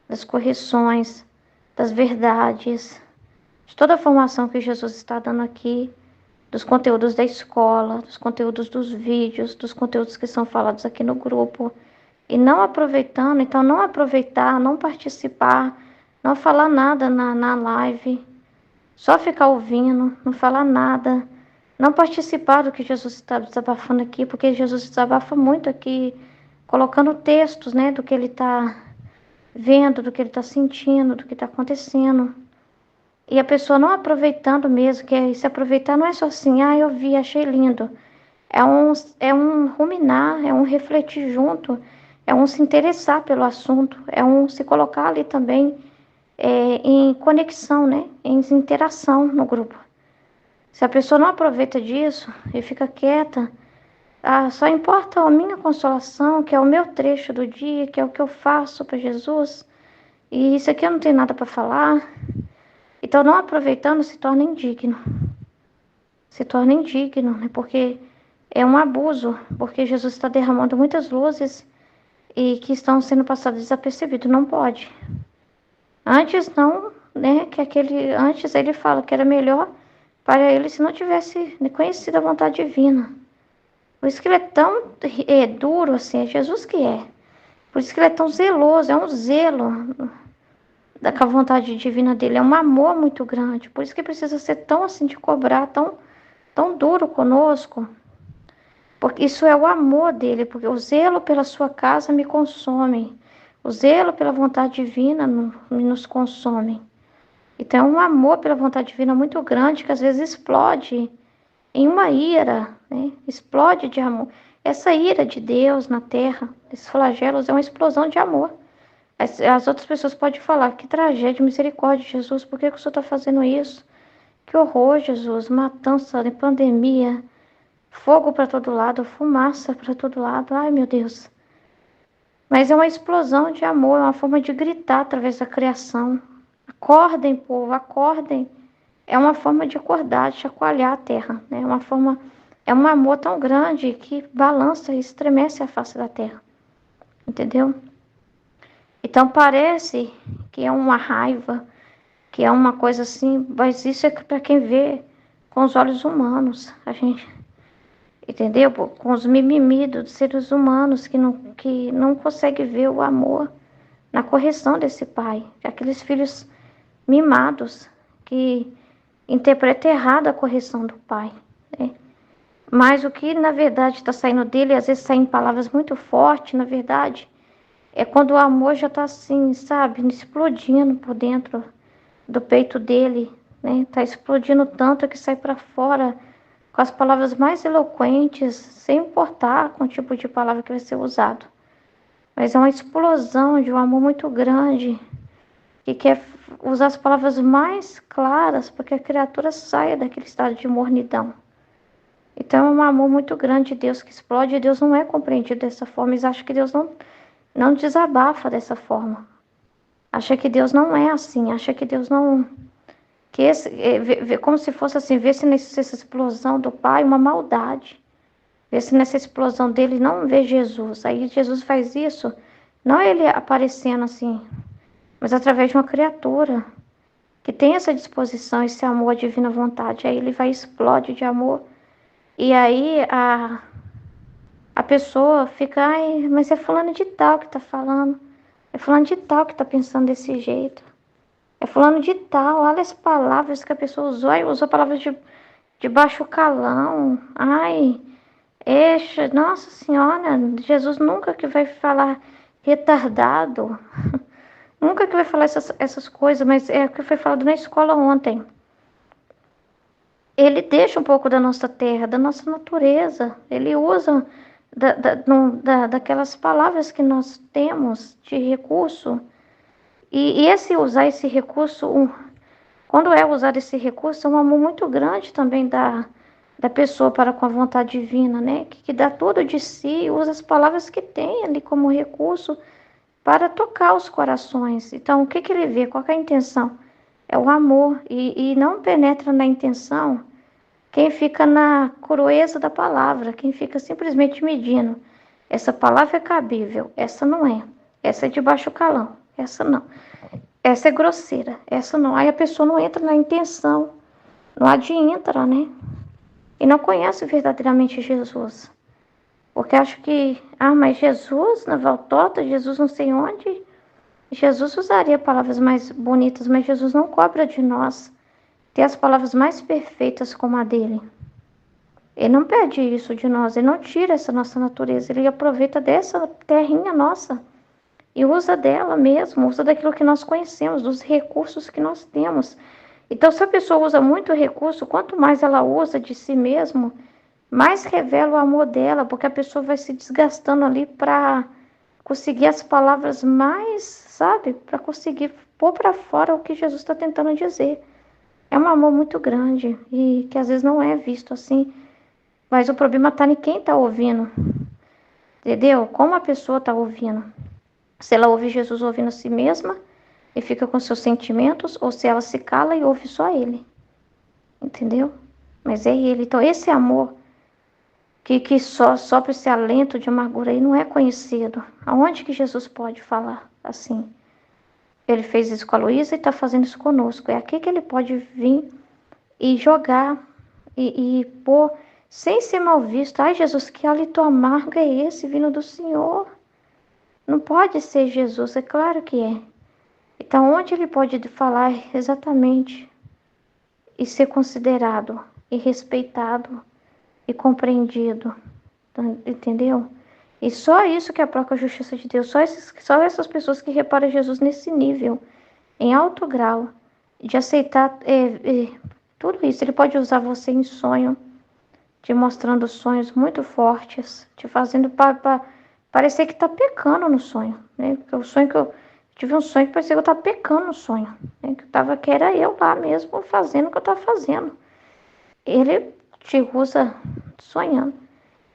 das correções, das verdades, de toda a formação que Jesus está dando aqui, dos conteúdos da escola, dos conteúdos dos vídeos, dos conteúdos que são falados aqui no grupo, e não aproveitando, então não aproveitar, não participar, não falar nada na live, só ficar ouvindo, não falar nada, não participar do que Jesus está desabafando aqui, porque Jesus desabafa muito aqui, colocando textos, né, do que ele está vendo, do que ele está sentindo, do que está acontecendo. E a pessoa não aproveitando mesmo, que se aproveitar não é só assim, eu vi, achei lindo. É um ruminar, é um refletir junto, é um se interessar pelo assunto, é um se colocar ali também em conexão, né? Em interação no grupo. Se a pessoa não aproveita disso e fica quieta, só importa a minha consolação, que é o meu trecho do dia, que é o que eu faço para Jesus, e isso aqui eu não tenho nada para falar. Então, não aproveitando se torna indigno. Se torna indigno, né? Porque é um abuso, porque Jesus está derramando muitas luzes e que estão sendo passadas desapercebidas. Não pode. Antes não, né? Antes ele fala que era melhor para ele se não tivesse conhecido a vontade divina. Por isso que ele é tão duro assim, é Jesus que é. Por isso que ele é tão zeloso, é um zelo com a vontade divina dele, é um amor muito grande. Por isso que precisa ser tão assim de cobrar, tão duro conosco. Porque isso é o amor dele, porque o zelo pela sua casa me consome. O zelo pela vontade divina nos consome. Então é um amor pela vontade divina muito grande, que às vezes explode em uma ira, né? Explode de amor. Essa ira de Deus na terra, esses flagelos, é uma explosão de amor. As outras pessoas podem falar, que tragédia, misericórdia, Jesus, por que que o Senhor está fazendo isso? Que horror, Jesus, matança, pandemia, fogo para todo lado, fumaça para todo lado, ai meu Deus. Mas é uma explosão de amor, é uma forma de gritar através da criação. Acordem, povo, acordem. É uma forma de acordar, de chacoalhar a terra, né? É um amor tão grande que balança e estremece a face da terra, entendeu? Então parece que é uma raiva, que é uma coisa assim, mas isso é para quem vê com os olhos humanos, a gente, entendeu? Com os mimimi dos seres humanos que não consegue ver o amor na correção desse pai, aqueles filhos mimados que interpretam errado a correção do pai, né? Mas o que na verdade está saindo dele, às vezes saem palavras muito fortes, na verdade, é quando o amor já está assim, sabe, explodindo por dentro do peito dele, né? Tá explodindo tanto que sai para fora com as palavras mais eloquentes, sem importar com o tipo de palavra que vai ser usado. Mas é uma explosão de um amor muito grande que quer usar as palavras mais claras para que a criatura saia daquele estado de mornidão. Então é um amor muito grande de Deus que explode, e Deus não é compreendido dessa forma. Eles acham que Deus não desabafa dessa forma. Acha que Deus não é assim, acha que Deus não... que como se fosse assim, vê se nessa explosão do Pai uma maldade. Vê se nessa explosão dele não vê Jesus. Aí Jesus faz isso, não ele aparecendo assim, mas através de uma criatura que tem essa disposição, esse amor, a divina vontade. Aí ele vai e explode de amor. E aí a pessoa fica, ai, mas é fulano de tal que está falando. É fulano de tal que está pensando desse jeito. É fulano de tal, olha as palavras que a pessoa usou. Ai, usou palavras de baixo calão. Ai, eixa, nossa senhora, Jesus nunca que vai falar retardado. Nunca que vai falar essas coisas, mas é o que foi falado na escola ontem. Ele deixa um pouco da nossa terra, da nossa natureza. Ele usa daquelas palavras que nós temos de recurso. E esse usar esse recurso, quando é usado esse recurso, é um amor muito grande também da pessoa para com a vontade divina, né? Que dá tudo de si, usa as palavras que tem ali como recurso para tocar os corações. Então, o que ele vê? Qual é a intenção? É o amor. E não penetra na intenção quem fica na crueza da palavra, quem fica simplesmente medindo. Essa palavra é cabível, essa não é. Essa é de baixo calão, essa não. Essa é grosseira, essa não. Aí a pessoa não entra na intenção, não adianta, né? E não conhece verdadeiramente Jesus. Porque acho que, mas Jesus na Valtota, Jesus não sei onde. Jesus usaria palavras mais bonitas, mas Jesus não cobra de nós ter as palavras mais perfeitas como a dele. Ele não pede isso de nós, ele não tira essa nossa natureza, ele aproveita dessa terrinha nossa e usa dela mesmo, usa daquilo que nós conhecemos, dos recursos que nós temos. Então, se a pessoa usa muito recurso, quanto mais ela usa de si mesmo, mais revela o amor dela, porque a pessoa vai se desgastando ali para conseguir as palavras mais, sabe, para conseguir pôr para fora o que Jesus está tentando dizer. É um amor muito grande e que às vezes não é visto assim, mas o problema está em quem está ouvindo, entendeu? Como a pessoa está ouvindo. Se ela ouve Jesus ouvindo a si mesma e fica com seus sentimentos, ou se ela se cala e ouve só ele, entendeu? Mas é ele. Então esse amor que só sopra esse alento de amargura aí não é conhecido. Aonde que Jesus pode falar assim? Ele fez isso com a Luísa e está fazendo isso conosco. É aqui que ele pode vir e jogar e pôr sem ser mal visto. Ai, Jesus, que hálito amargo é esse vindo do Senhor? Não pode ser Jesus, é claro que é. Então, onde ele pode falar exatamente e ser considerado e respeitado e compreendido, entendeu? E só isso que é a própria justiça de Deus, só essas pessoas que reparam Jesus nesse nível, em alto grau, de aceitar tudo isso. Ele pode usar você em sonho, te mostrando sonhos muito fortes, te fazendo parecer que está pecando no sonho, né? Porque o sonho que eu tive um sonho que parecia que eu estava pecando no sonho. Né? Que era eu lá mesmo fazendo o que eu estava fazendo. Ele te usa sonhando.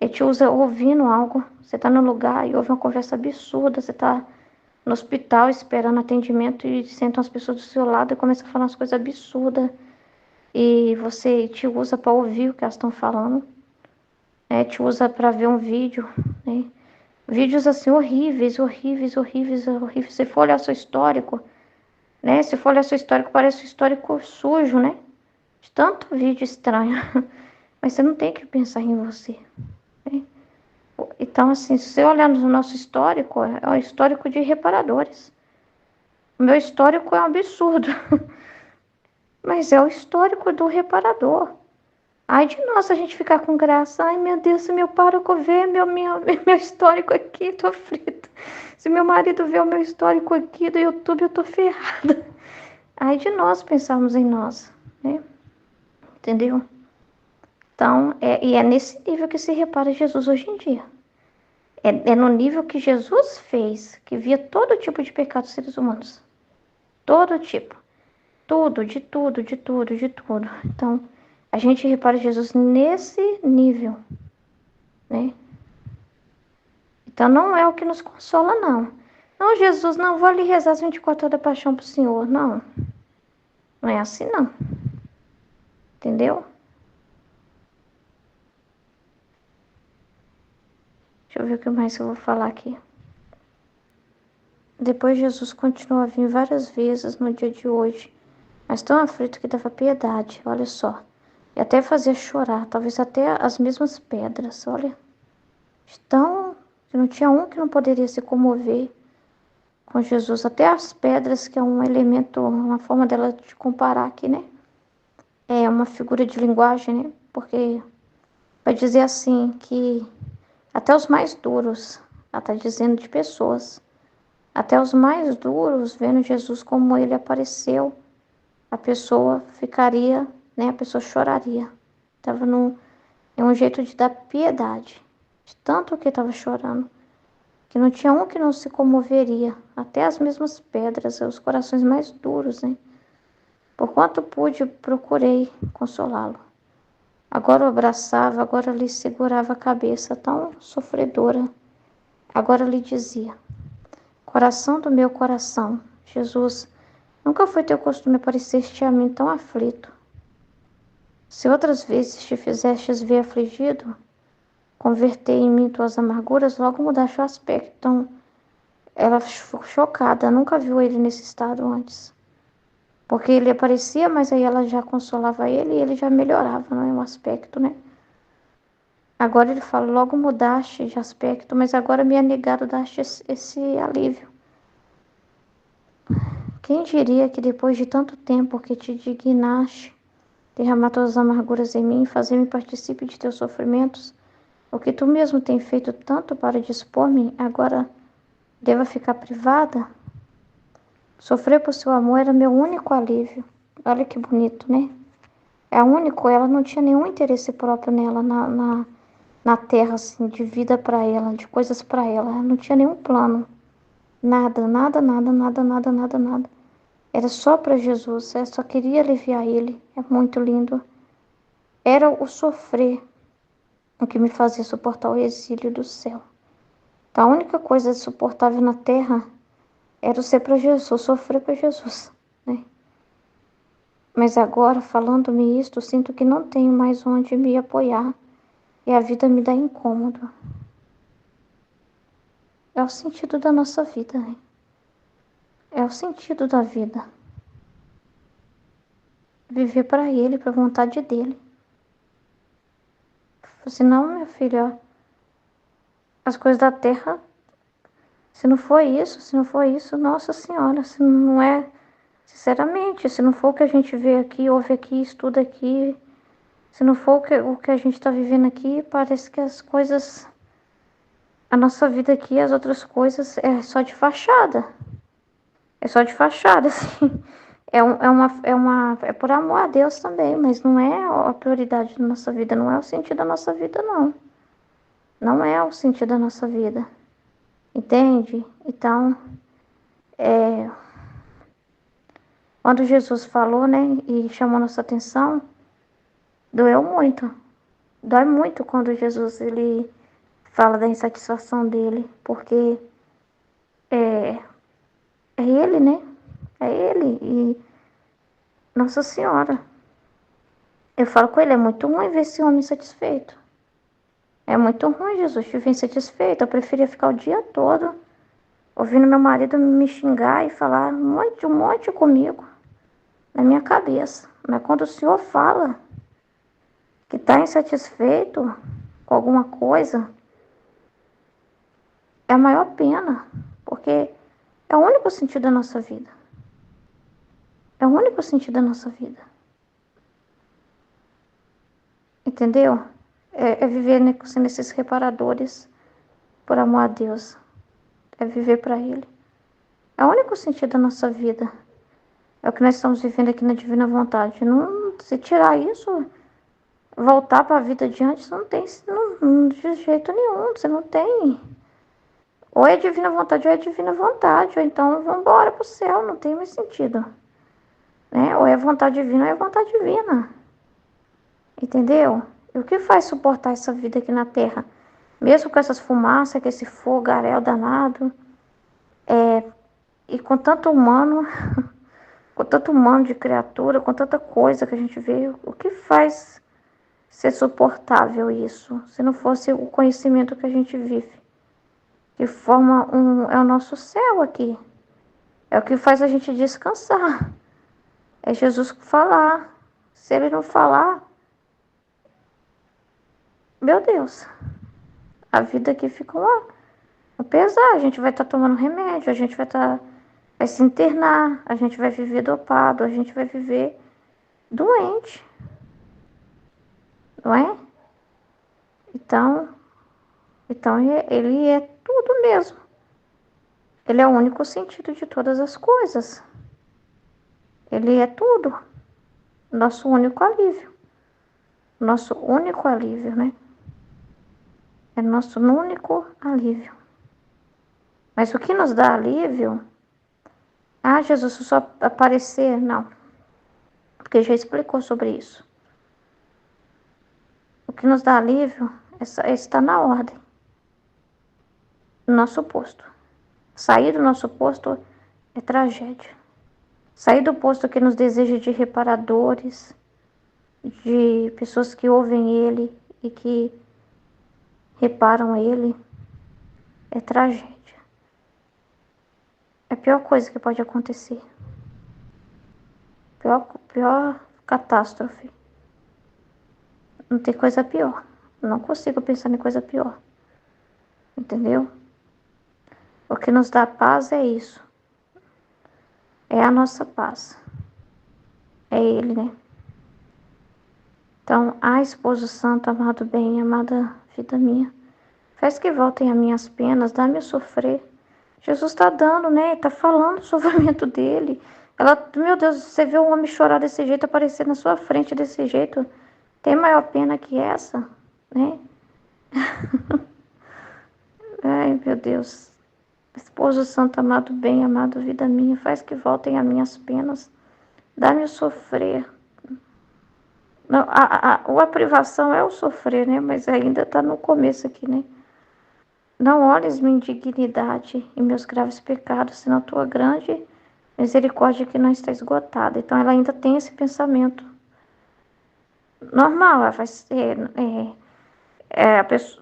Ele te usa ouvindo algo. Você está no lugar e ouve uma conversa absurda. Você está no hospital esperando atendimento e sentam as pessoas do seu lado e começam a falar umas coisas absurdas. E você te usa para ouvir o que elas estão falando. Né? Te usa para ver um vídeo. Né? Vídeos assim horríveis, horríveis, horríveis, horríveis. Se for olhar seu histórico, né? Se for olhar seu histórico, parece um histórico sujo, né? De tanto vídeo estranho. Mas você não tem que pensar em você. Né? Então, assim, se você olhar no nosso histórico, é um histórico de reparadores. O meu histórico é um absurdo. Mas é o histórico do reparador. Ai de nós a gente ficar com graça. Ai meu Deus, se meu pároco vê meu histórico aqui, tô frita. Se meu marido vê o meu histórico aqui do YouTube, eu tô ferrada. Ai de nós pensarmos em nós, né? Entendeu? Então, é nesse nível que se repara Jesus hoje em dia. É no nível que Jesus fez, que via todo tipo de pecado dos seres humanos. Todo tipo. Tudo, de tudo, de tudo, de tudo. Então, a gente repara Jesus nesse nível, né? Então, não é o que nos consola, não. Não, Jesus, não, vou ali rezar as 24 horas da paixão pro Senhor. Não, não é assim, não. Entendeu? Deixa eu ver o que mais eu vou falar aqui. Depois, Jesus continuou a vir várias vezes no dia de hoje, mas tão aflito que dava piedade, olha só. E até fazia chorar, talvez até as mesmas pedras, olha. Tão que não tinha um que não poderia se comover com Jesus. Até as pedras, que é um elemento, uma forma dela de comparar aqui, né? É uma figura de linguagem, né? Porque vai dizer assim que até os mais duros, ela está dizendo de pessoas, até os mais duros, vendo Jesus como ele apareceu, a pessoa ficaria, né? A pessoa choraria. Estava em um jeito de dar piedade, de tanto que estava chorando, que não tinha um que não se comoveria, até as mesmas pedras, os corações mais duros, né? Por quanto pude, procurei consolá-lo. Agora o abraçava, agora lhe segurava a cabeça, tão sofredora. Agora lhe dizia: coração do meu coração, Jesus, nunca foi teu costume aparecer-te a mim tão aflito. Se outras vezes te fizestes ver afligido, convertei em mim tuas amarguras, logo mudaste o aspecto. Então, ela ficou chocada, nunca viu ele nesse estado antes. Porque ele aparecia, mas aí ela já consolava ele e ele já melhorava, não é? O aspecto, né? Agora ele fala, logo mudaste de aspecto, mas agora me é negado daste esse alívio. Quem diria que depois de tanto tempo que te dignaste derramar tuas amarguras em mim, fazer-me partícipe de teus sofrimentos, o que tu mesmo tem feito tanto para dispor-me, agora deva ficar privada? Sofrer por seu amor era meu único alívio. Olha que bonito, né? É a única, ela não tinha nenhum interesse próprio nela, na terra, assim, de vida para ela, de coisas para ela. Ela não tinha nenhum plano. Nada, nada, nada, nada, nada, nada, nada. Era só para Jesus, ela só queria aliviar ele. É muito lindo. Era o sofrer o que me fazia suportar o exílio do céu. Então, a única coisa suportável na terra era o ser para Jesus, sofrer para Jesus, né? Mas agora, falando-me isto, sinto que não tenho mais onde me apoiar e a vida me dá incômodo. É o sentido da nossa vida, né? É o sentido da vida. Viver para Ele, para a vontade dEle. Senão, meu filho, ó, as coisas da terra, se não for isso, Nossa Senhora, se não é, sinceramente, se não for o que a gente vê aqui, ouve aqui, estuda aqui, se não for o que a gente está vivendo aqui, parece que as coisas, a nossa vida aqui, as outras coisas, é só de fachada. É só de fachada, assim. É por amor a Deus também, mas não é a prioridade da nossa vida, não é o sentido da nossa vida, não. Não é o sentido da nossa vida. Entende? Então, É, quando Jesus falou, né, e chamou nossa atenção, doeu muito. Dói muito quando Jesus ele fala da insatisfação dele, porque é, é ele, né? É ele e Nossa Senhora. Eu falo com ele, é muito ruim ver esse homem insatisfeito. É muito ruim, Jesus, te ver insatisfeito. Eu preferia ficar o dia todo ouvindo meu marido me xingar e falar um monte comigo, na minha cabeça. Mas quando o Senhor fala que está insatisfeito com alguma coisa, é a maior pena, porque é o único sentido da nossa vida. É o único sentido da nossa vida. Entendeu? É viver, né, sendo esses reparadores por amor a Deus. É viver para Ele. É o único sentido da nossa vida. É o que nós estamos vivendo aqui na Divina Vontade. Não, se tirar isso, voltar para a vida adiante, você não tem de jeito nenhum. Você não tem. Ou é Divina Vontade ou é Divina Vontade. Ou então vamos embora para o céu. Não tem mais sentido. Né? Ou é vontade divina ou é vontade divina. Entendeu? E o que faz suportar essa vida aqui na Terra? Mesmo com essas fumaças, com esse fogaréu danado, e com tanto humano, com tanto humano de criatura, com tanta coisa que a gente vê, o que faz ser suportável isso? Se não fosse o conhecimento que a gente vive, que forma é o nosso céu aqui. É o que faz a gente descansar. É Jesus falar. Se ele não falar, meu Deus, a vida aqui fica um pesar. A gente vai estar tomando remédio, a gente vai se internar, a gente vai viver dopado, a gente vai viver doente, não é? Então ele é tudo mesmo. Ele é o único sentido de todas as coisas. Ele é tudo. Nosso único alívio. Nosso único alívio, né? É nosso único alívio. Mas o que nos dá alívio? Ah, Jesus, só aparecer? Não. Porque já explicou sobre isso. O que nos dá alívio é estar na ordem. No nosso posto. Sair do nosso posto é tragédia. Sair do posto que nos deseja de reparadores, de pessoas que ouvem Ele e que reparam Ele, é tragédia. É a pior coisa que pode acontecer. Pior catástrofe. Não tem coisa pior. Não consigo pensar em coisa pior. Entendeu? O que nos dá paz é isso. É a nossa paz. É Ele, né? Então, esposo santo, amado bem, amada vida minha, faz que voltem as minhas penas, dá-me a sofrer. Jesus está dando, né? Está falando do sofrimento dele. Meu Deus, você vê um homem chorar desse jeito, aparecer na sua frente desse jeito. Tem maior pena que essa, né? Ai, meu Deus. Esposo santo, amado bem, amado vida minha, faz que voltem as minhas penas. Dá-me o sofrer. Não, a privação é o sofrer, né? Mas ainda está no começo aqui, né? Não olhes minha indignidade e meus graves pecados, senão tua grande misericórdia que não está esgotada. Então ela ainda tem esse pensamento. Normal, ela vai ser.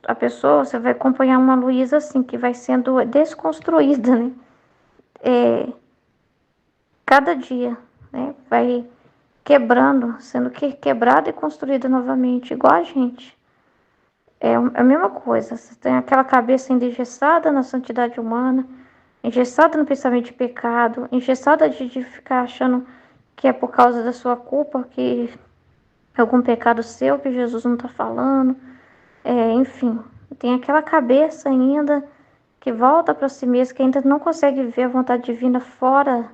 A pessoa, você vai acompanhar uma Luísa assim, que vai sendo desconstruída, né? Cada dia, né? Vai quebrando, sendo quebrada e construída novamente, igual a gente. É a mesma coisa. Você tem aquela cabeça ainda engessada na santidade humana, engessada no pensamento de pecado, engessada de ficar achando que é por causa da sua culpa, que é algum pecado seu que Jesus não está falando. Enfim, tem aquela cabeça ainda que volta para si mesma, que ainda não consegue ver a vontade divina fora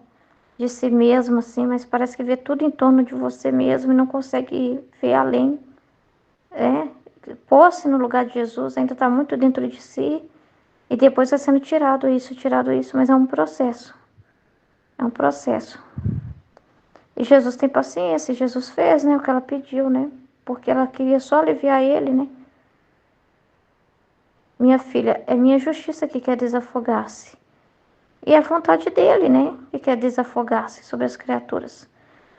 de si mesmo, assim, mas parece que vê tudo em torno de você mesmo e não consegue ver além. Pôs-se no lugar de Jesus, ainda está muito dentro de si, e depois está sendo tirado isso, mas é um processo. É um processo. E Jesus tem paciência. Jesus fez, né, o que ela pediu, né? Porque ela queria só aliviar ele, né? Minha filha, é minha justiça que quer desafogar-se. E é a vontade dele, né? Que quer desafogar-se sobre as criaturas.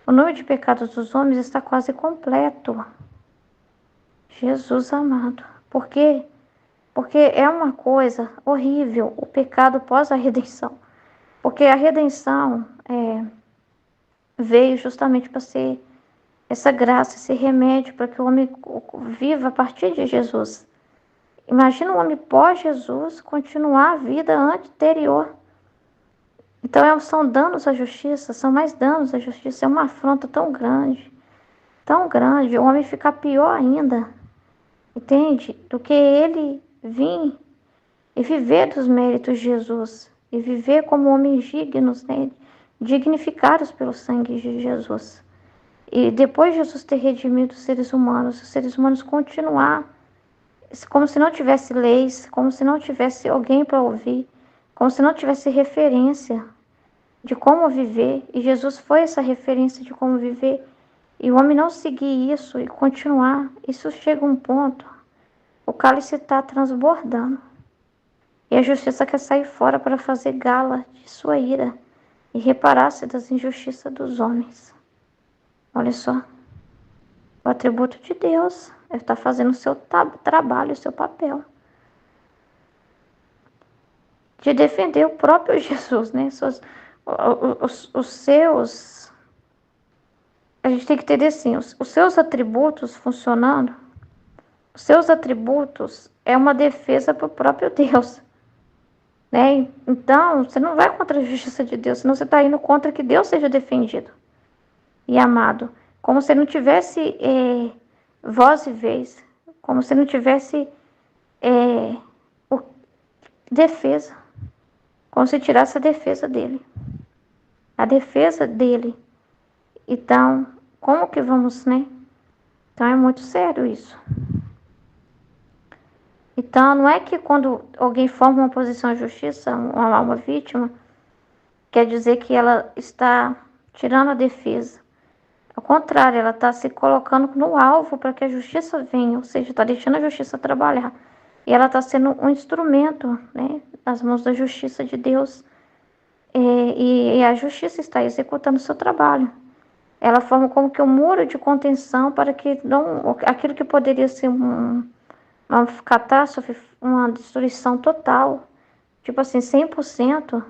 O número de pecados dos homens está quase completo. Jesus amado. Por quê? Porque é uma coisa horrível o pecado pós a redenção. Porque a redenção veio justamente para ser essa graça, esse remédio para que o homem viva a partir de Jesus. Imagina um homem pós-Jesus continuar a vida anterior. Então são danos à justiça, são mais danos à justiça. É uma afronta tão grande, o homem fica pior ainda, entende? Do que ele vir e viver dos méritos de Jesus, e viver como homens dignos, né? Dignificados pelo sangue de Jesus. E depois de Jesus ter redimido os seres humanos continuar como se não tivesse leis, como se não tivesse alguém para ouvir, como se não tivesse referência de como viver. E Jesus foi essa referência de como viver. E o homem não seguir isso e continuar, isso chega a um ponto, o cálice está transbordando. E a justiça quer sair fora para fazer gala de sua ira e reparar-se das injustiças dos homens. Olha só, o atributo de Deus é estar fazendo o seu trabalho, o seu papel. De defender o próprio Jesus, né? Os seus... A gente tem que entender assim, os seus atributos funcionando, os seus atributos é uma defesa para o próprio Deus. Né? Então, você não vai contra a justiça de Deus, senão você está indo contra que Deus seja defendido e amado. Como se não tivesse voz e vez, como se não tivesse defesa, como se tirasse a defesa dele. A defesa dele. Então, como que vamos, né? Então, é muito sério isso. Então, não é que quando alguém forma uma posição de justiça, uma vítima, quer dizer que ela está tirando a defesa. Ao contrário, ela está se colocando no alvo para que a justiça venha, ou seja, está deixando a justiça trabalhar. E ela está sendo um instrumento, né, nas mãos da justiça de Deus. E a justiça está executando o seu trabalho. Ela forma como que um muro de contenção para que não, aquilo que poderia ser uma catástrofe, uma destruição total, tipo assim, 100%,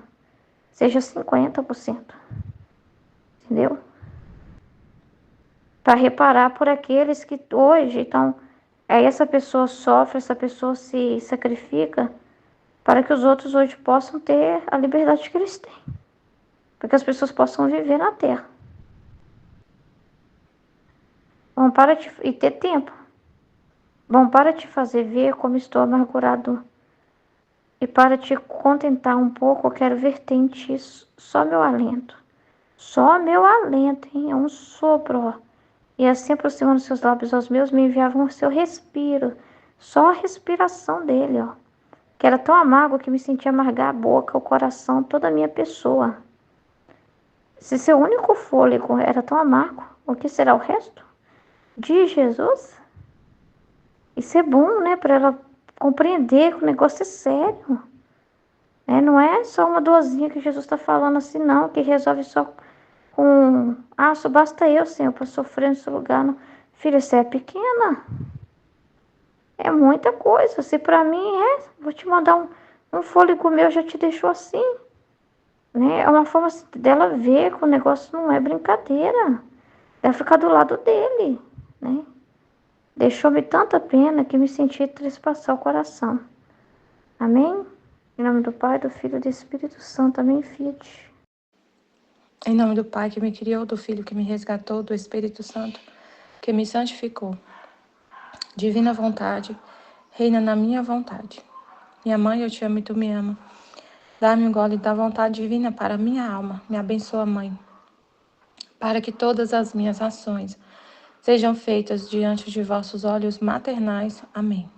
seja 50%. Entendeu? Para reparar por aqueles que hoje, então, essa pessoa sofre, essa pessoa se sacrifica para que os outros hoje possam ter a liberdade que eles têm. Para que as pessoas possam viver na Terra. Bom, e ter tempo. Bom, para te fazer ver como estou amargurado. E para te contentar um pouco, eu quero verter em ti só meu alento. Só meu alento, hein? É um sopro, ó. E assim aproximando seus lábios aos meus, me enviavam o seu respiro. Só a respiração dele, ó. Que era tão amargo que me sentia amargar a boca, o coração, toda a minha pessoa. Se seu único fôlego era tão amargo, o que será o resto? De Jesus? Isso é bom, né? Para ela compreender que o negócio é sério. Não é só uma dorzinha que Jesus está falando assim, não, que resolve só com... Ah, só basta eu, Senhor, para sofrer nesse lugar. Não. Filha, você é pequena. É muita coisa. Se para mim vou te mandar um fôlego meu, já te deixou assim. Né? É uma forma assim, dela ver que o negócio não é brincadeira. Ela ficar do lado dele. Né? Deixou-me tanta pena que me senti trespassar o coração. Amém? Em nome do Pai, do Filho e do Espírito Santo. Amém, Fiat. Em nome do Pai que me criou, do Filho que me resgatou, do Espírito Santo que me santificou. Divina vontade, reina na minha vontade. Minha mãe, eu te amo e tu me ama. Dá-me um gole da vontade divina para minha alma. Me abençoa, Mãe, para que todas as minhas ações sejam feitas diante de vossos olhos maternais. Amém.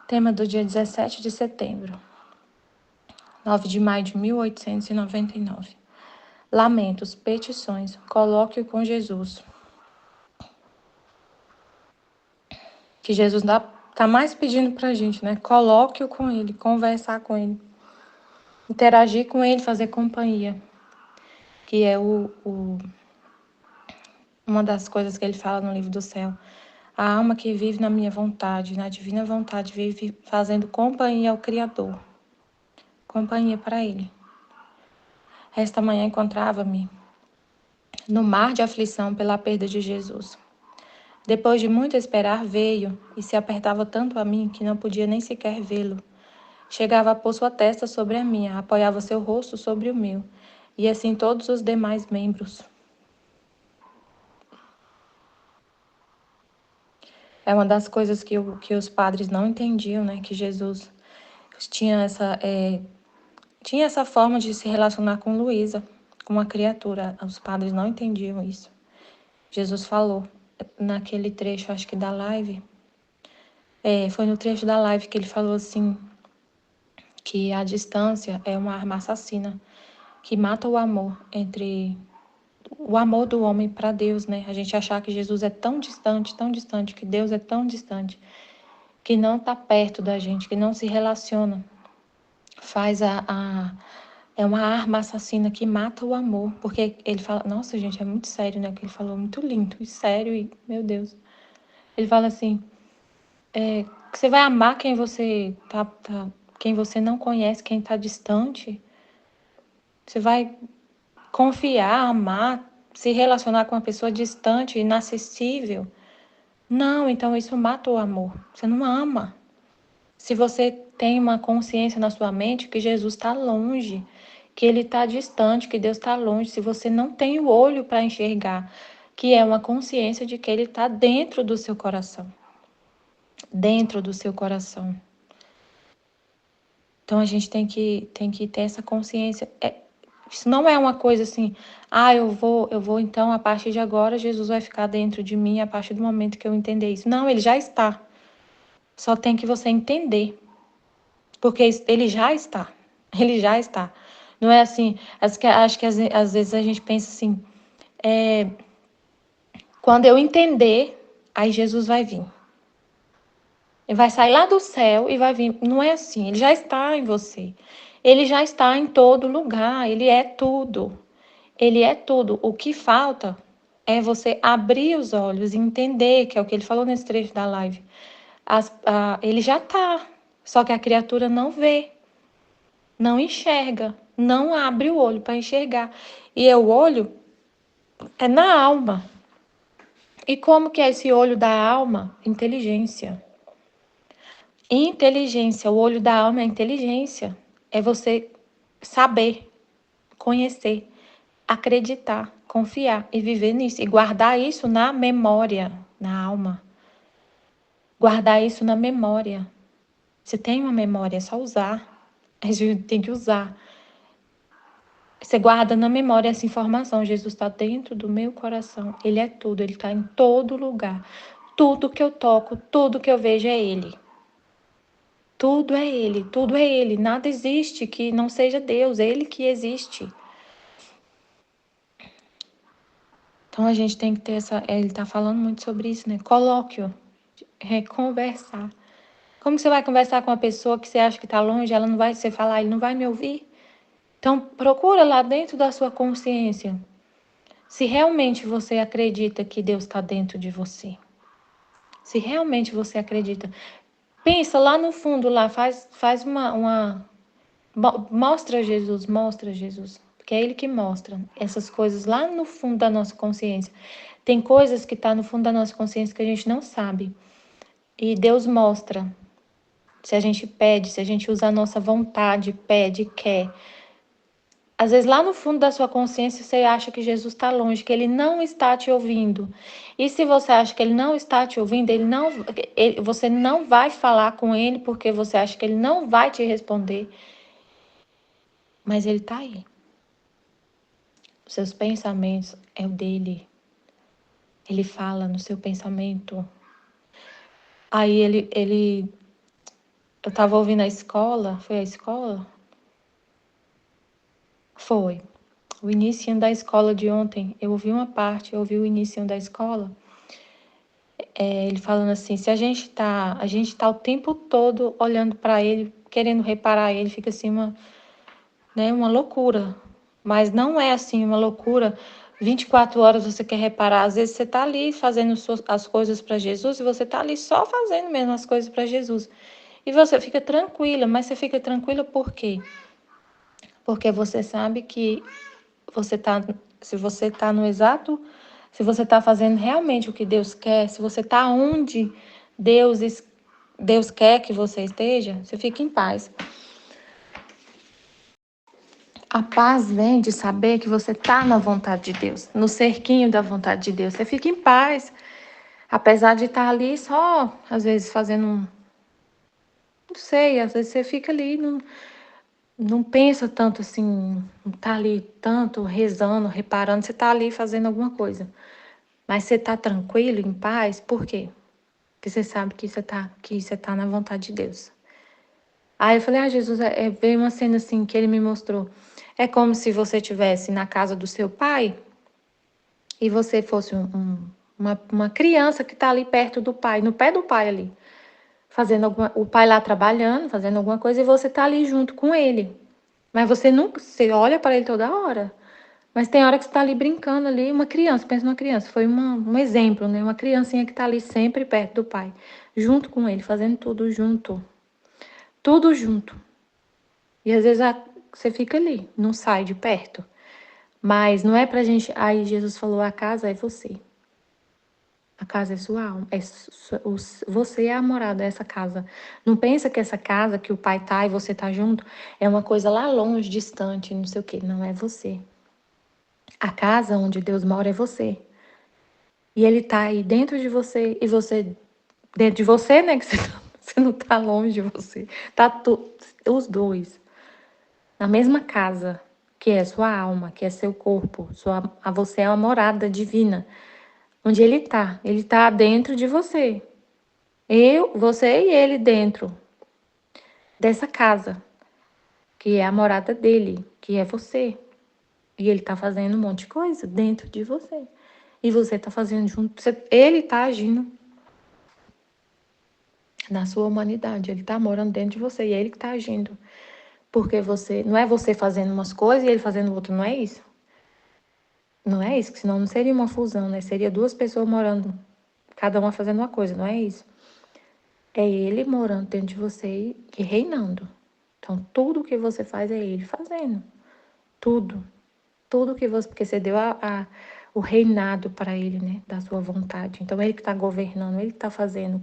Tema do dia 17 de setembro. 9 de maio de 1899. Lamentos, petições, coloque-o com Jesus. Que Jesus tá mais pedindo pra gente, né? Coloque-o com ele, conversar com ele, interagir com ele, fazer companhia. Que é uma das coisas que ele fala no livro do céu. A alma que vive na minha vontade, na divina vontade, vive fazendo companhia ao Criador. Companhia para ele. Esta manhã encontrava-me no mar de aflição pela perda de Jesus. Depois de muito esperar, veio e se apertava tanto a mim que não podia nem sequer vê-lo. Chegava a pôr sua testa sobre a minha, apoiava seu rosto sobre o meu, e assim todos os demais membros. É uma das coisas que os padres não entendiam, né? Que Jesus tinha essa forma de se relacionar com Luísa, com uma criatura. Os padres não entendiam isso. Jesus falou naquele trecho, acho que da live, foi no trecho da live que ele falou assim, que a distância é uma arma assassina, que mata o amor do homem para Deus, né? A gente achar que Jesus é tão distante, que Deus é tão distante, que não está perto da gente, que não se relaciona, é uma arma assassina que mata o amor, porque ele fala, nossa gente, é muito sério, né? O que ele falou, muito lindo e sério, e meu Deus. Ele fala assim, que você vai amar quem você quem você não conhece, quem está distante. Você vai confiar, amar, se relacionar com uma pessoa distante, inacessível. Não, então isso mata o amor. Você não ama. Se você tem uma consciência na sua mente que Jesus está longe, que Ele está distante, que Deus está longe, se você não tem o olho para enxergar, que é uma consciência de que Ele está dentro do seu coração. Dentro do seu coração. Então a gente tem que ter essa consciência. Isso não é uma coisa assim, eu vou então, a partir de agora, Jesus vai ficar dentro de mim a partir do momento que eu entender isso. Não, Ele já está. Só tem que você entender. Porque Ele já está. Ele já está. Não é assim, acho que às vezes a gente pensa assim, quando eu entender, aí Jesus vai vir. Ele vai sair lá do céu e vai vir. Não é assim, Ele já está em você. Ele já está em todo lugar, Ele é tudo. Ele é tudo. O que falta é você abrir os olhos e entender, que é o que ele falou nesse trecho da live. Ele já está, só que a criatura não vê, não enxerga, não abre o olho para enxergar. E o olho é na alma. E como que é esse olho da alma? Inteligência. Inteligência, o olho da alma é inteligência. É você saber, conhecer, acreditar, confiar e viver nisso. E guardar isso na memória, na alma. Guardar isso na memória. Você tem uma memória, é só usar. A gente tem que usar. Você guarda na memória essa informação. Jesus está dentro do meu coração. Ele é tudo, Ele está em todo lugar. Tudo que eu toco, tudo que eu vejo é Ele. Tudo é Ele, tudo é Ele. Nada existe que não seja Deus, é Ele que existe. Então a gente tem que ter Ele está falando muito sobre isso, né? Coloque-o, conversar. Como você vai conversar com uma pessoa que você acha que está longe, ela não vai, você falar, ele não vai me ouvir? Então procura lá dentro da sua consciência, se realmente você acredita que Deus está dentro de você. Se realmente você acredita. Pensa lá no fundo, lá, faz mostra Jesus, porque é Ele que mostra essas coisas lá no fundo da nossa consciência. Tem coisas que estão no fundo da nossa consciência que a gente não sabe. E Deus mostra. Se a gente pede, se a gente usa a nossa vontade, pede, quer. Às vezes lá no fundo da sua consciência você acha que Jesus está longe, que Ele não está te ouvindo. E se você acha que Ele não está te ouvindo, você não vai falar com Ele porque você acha que Ele não vai te responder. Mas Ele está aí. Os seus pensamentos é o dele. Ele fala no seu pensamento. Aí eu estava ouvindo a escola, foi a escola? Foi. O início da escola de ontem, eu ouvi uma parte, eu ouvi o início da escola, ele falando assim, se a gente tá o tempo todo olhando para ele, querendo reparar ele, fica assim uma loucura. Mas não é assim uma loucura, 24 horas você quer reparar, às vezes você tá ali fazendo as coisas para Jesus e você tá ali só fazendo mesmo as coisas para Jesus. E você fica tranquila, mas você fica tranquila por quê? Porque você sabe que você tá, se você está no exato, se você está fazendo realmente o que Deus quer, se você está onde Deus quer que você esteja, você fica em paz. A paz vem de saber que você está na vontade de Deus, no cerquinho da vontade de Deus. Você fica em paz, apesar de estar ali só, às vezes, fazendo não sei, às vezes você fica ali, não pensa tanto assim, não está ali tanto rezando, reparando, você está ali fazendo alguma coisa. Mas você está tranquilo, em paz, por quê? Porque você sabe que você tá na vontade de Deus. Aí eu falei, Jesus, veio uma cena assim que ele me mostrou. É como se você estivesse na casa do seu pai e você fosse uma criança que está ali perto do pai, no pé do pai ali, o pai lá trabalhando, fazendo alguma coisa, e você está ali junto com ele. Mas você olha para ele toda hora. Mas tem hora que você está ali brincando ali, uma criança, pensa numa criança, foi um exemplo, né? Uma criancinha que está ali sempre perto do pai, junto com ele, fazendo tudo junto. Tudo junto. E às vezes você fica ali, não sai de perto. Mas não é pra gente. Aí Jesus falou: a casa é você. A casa é sua alma. Você é a morada dessa casa. Não pensa que essa casa que o pai tá e você tá junto é uma coisa lá longe, distante, não sei o quê. Não é você. A casa onde Deus mora é você. E ele tá aí dentro de você e você dentro de você, né? Que você não tá longe de você. Tá os dois na mesma casa, que é sua alma, que é seu corpo. Você é uma morada divina. Onde ele tá? Ele tá dentro de você. Você e ele dentro dessa casa, que é a morada dele, que é você. E ele tá fazendo um monte de coisa dentro de você. E você tá fazendo junto. Ele tá agindo na sua humanidade. Ele tá morando dentro de você. E é ele que tá agindo. Porque não é você fazendo umas coisas e ele fazendo outra, não é isso? Não é isso, que senão não seria uma fusão, né? Seria duas pessoas morando, cada uma fazendo uma coisa, não é isso? É ele morando dentro de você e reinando. Então, tudo que você faz é ele fazendo. Tudo. Tudo que você... Porque você deu o reinado para ele, né? Da sua vontade. Então, ele que está governando, ele que está fazendo.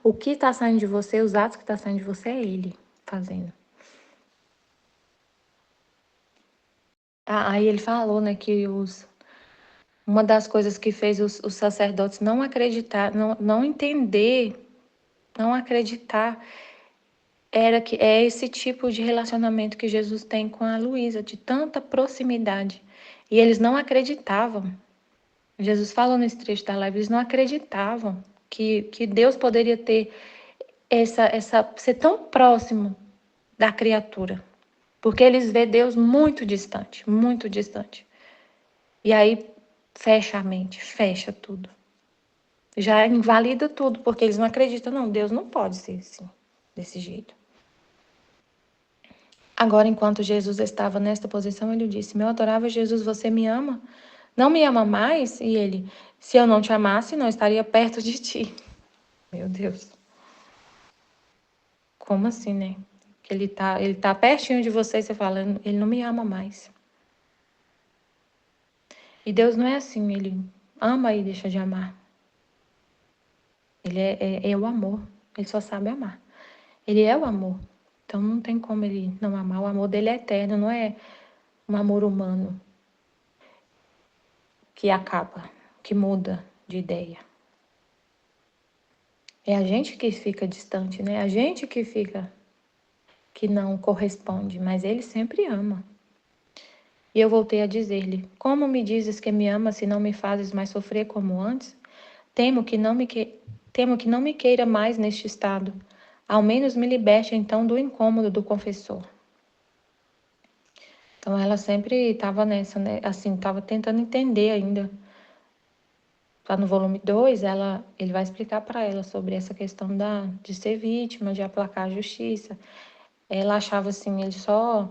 O que está saindo de você, os atos que estão saindo de você, é ele fazendo. Aí ele falou, né, que uma das coisas que fez os sacerdotes não acreditar, não entender, não acreditar, é esse tipo de relacionamento que Jesus tem com a Luísa, de tanta proximidade. E eles não acreditavam. Jesus falou nesse trecho da live, eles não acreditavam que Deus poderia ter ser tão próximo da criatura. Porque eles vê Deus muito distante, muito distante. E aí fecha a mente, fecha tudo. Já invalida tudo, porque eles não acreditam, não, Deus não pode ser assim, desse jeito. Agora, enquanto Jesus estava nesta posição, ele disse, meu adorável Jesus, você me ama? Não me ama mais? E ele, se eu não te amasse, não estaria perto de ti. Meu Deus. Como assim, né? Que ele tá pertinho de você e você fala, ele não me ama mais. E Deus não é assim, ele ama e deixa de amar. Ele é o amor, ele só sabe amar. Ele é o amor. Então não tem como ele não amar. O amor dele é eterno, não é um amor humano que acaba, que muda de ideia. É a gente que fica distante, né? A gente que não corresponde, mas ele sempre ama. E eu voltei a dizer-lhe: como me dizes que me amas se não me fazes mais sofrer como antes? Temo que não me queira mais neste estado. Ao menos me liberte então do incômodo do confessor. Então ela sempre estava nessa, né? Assim, estava tentando entender ainda. Lá no volume 2, ele vai explicar para ela sobre essa questão de ser vítima, de aplacar a justiça. Ela achava assim, só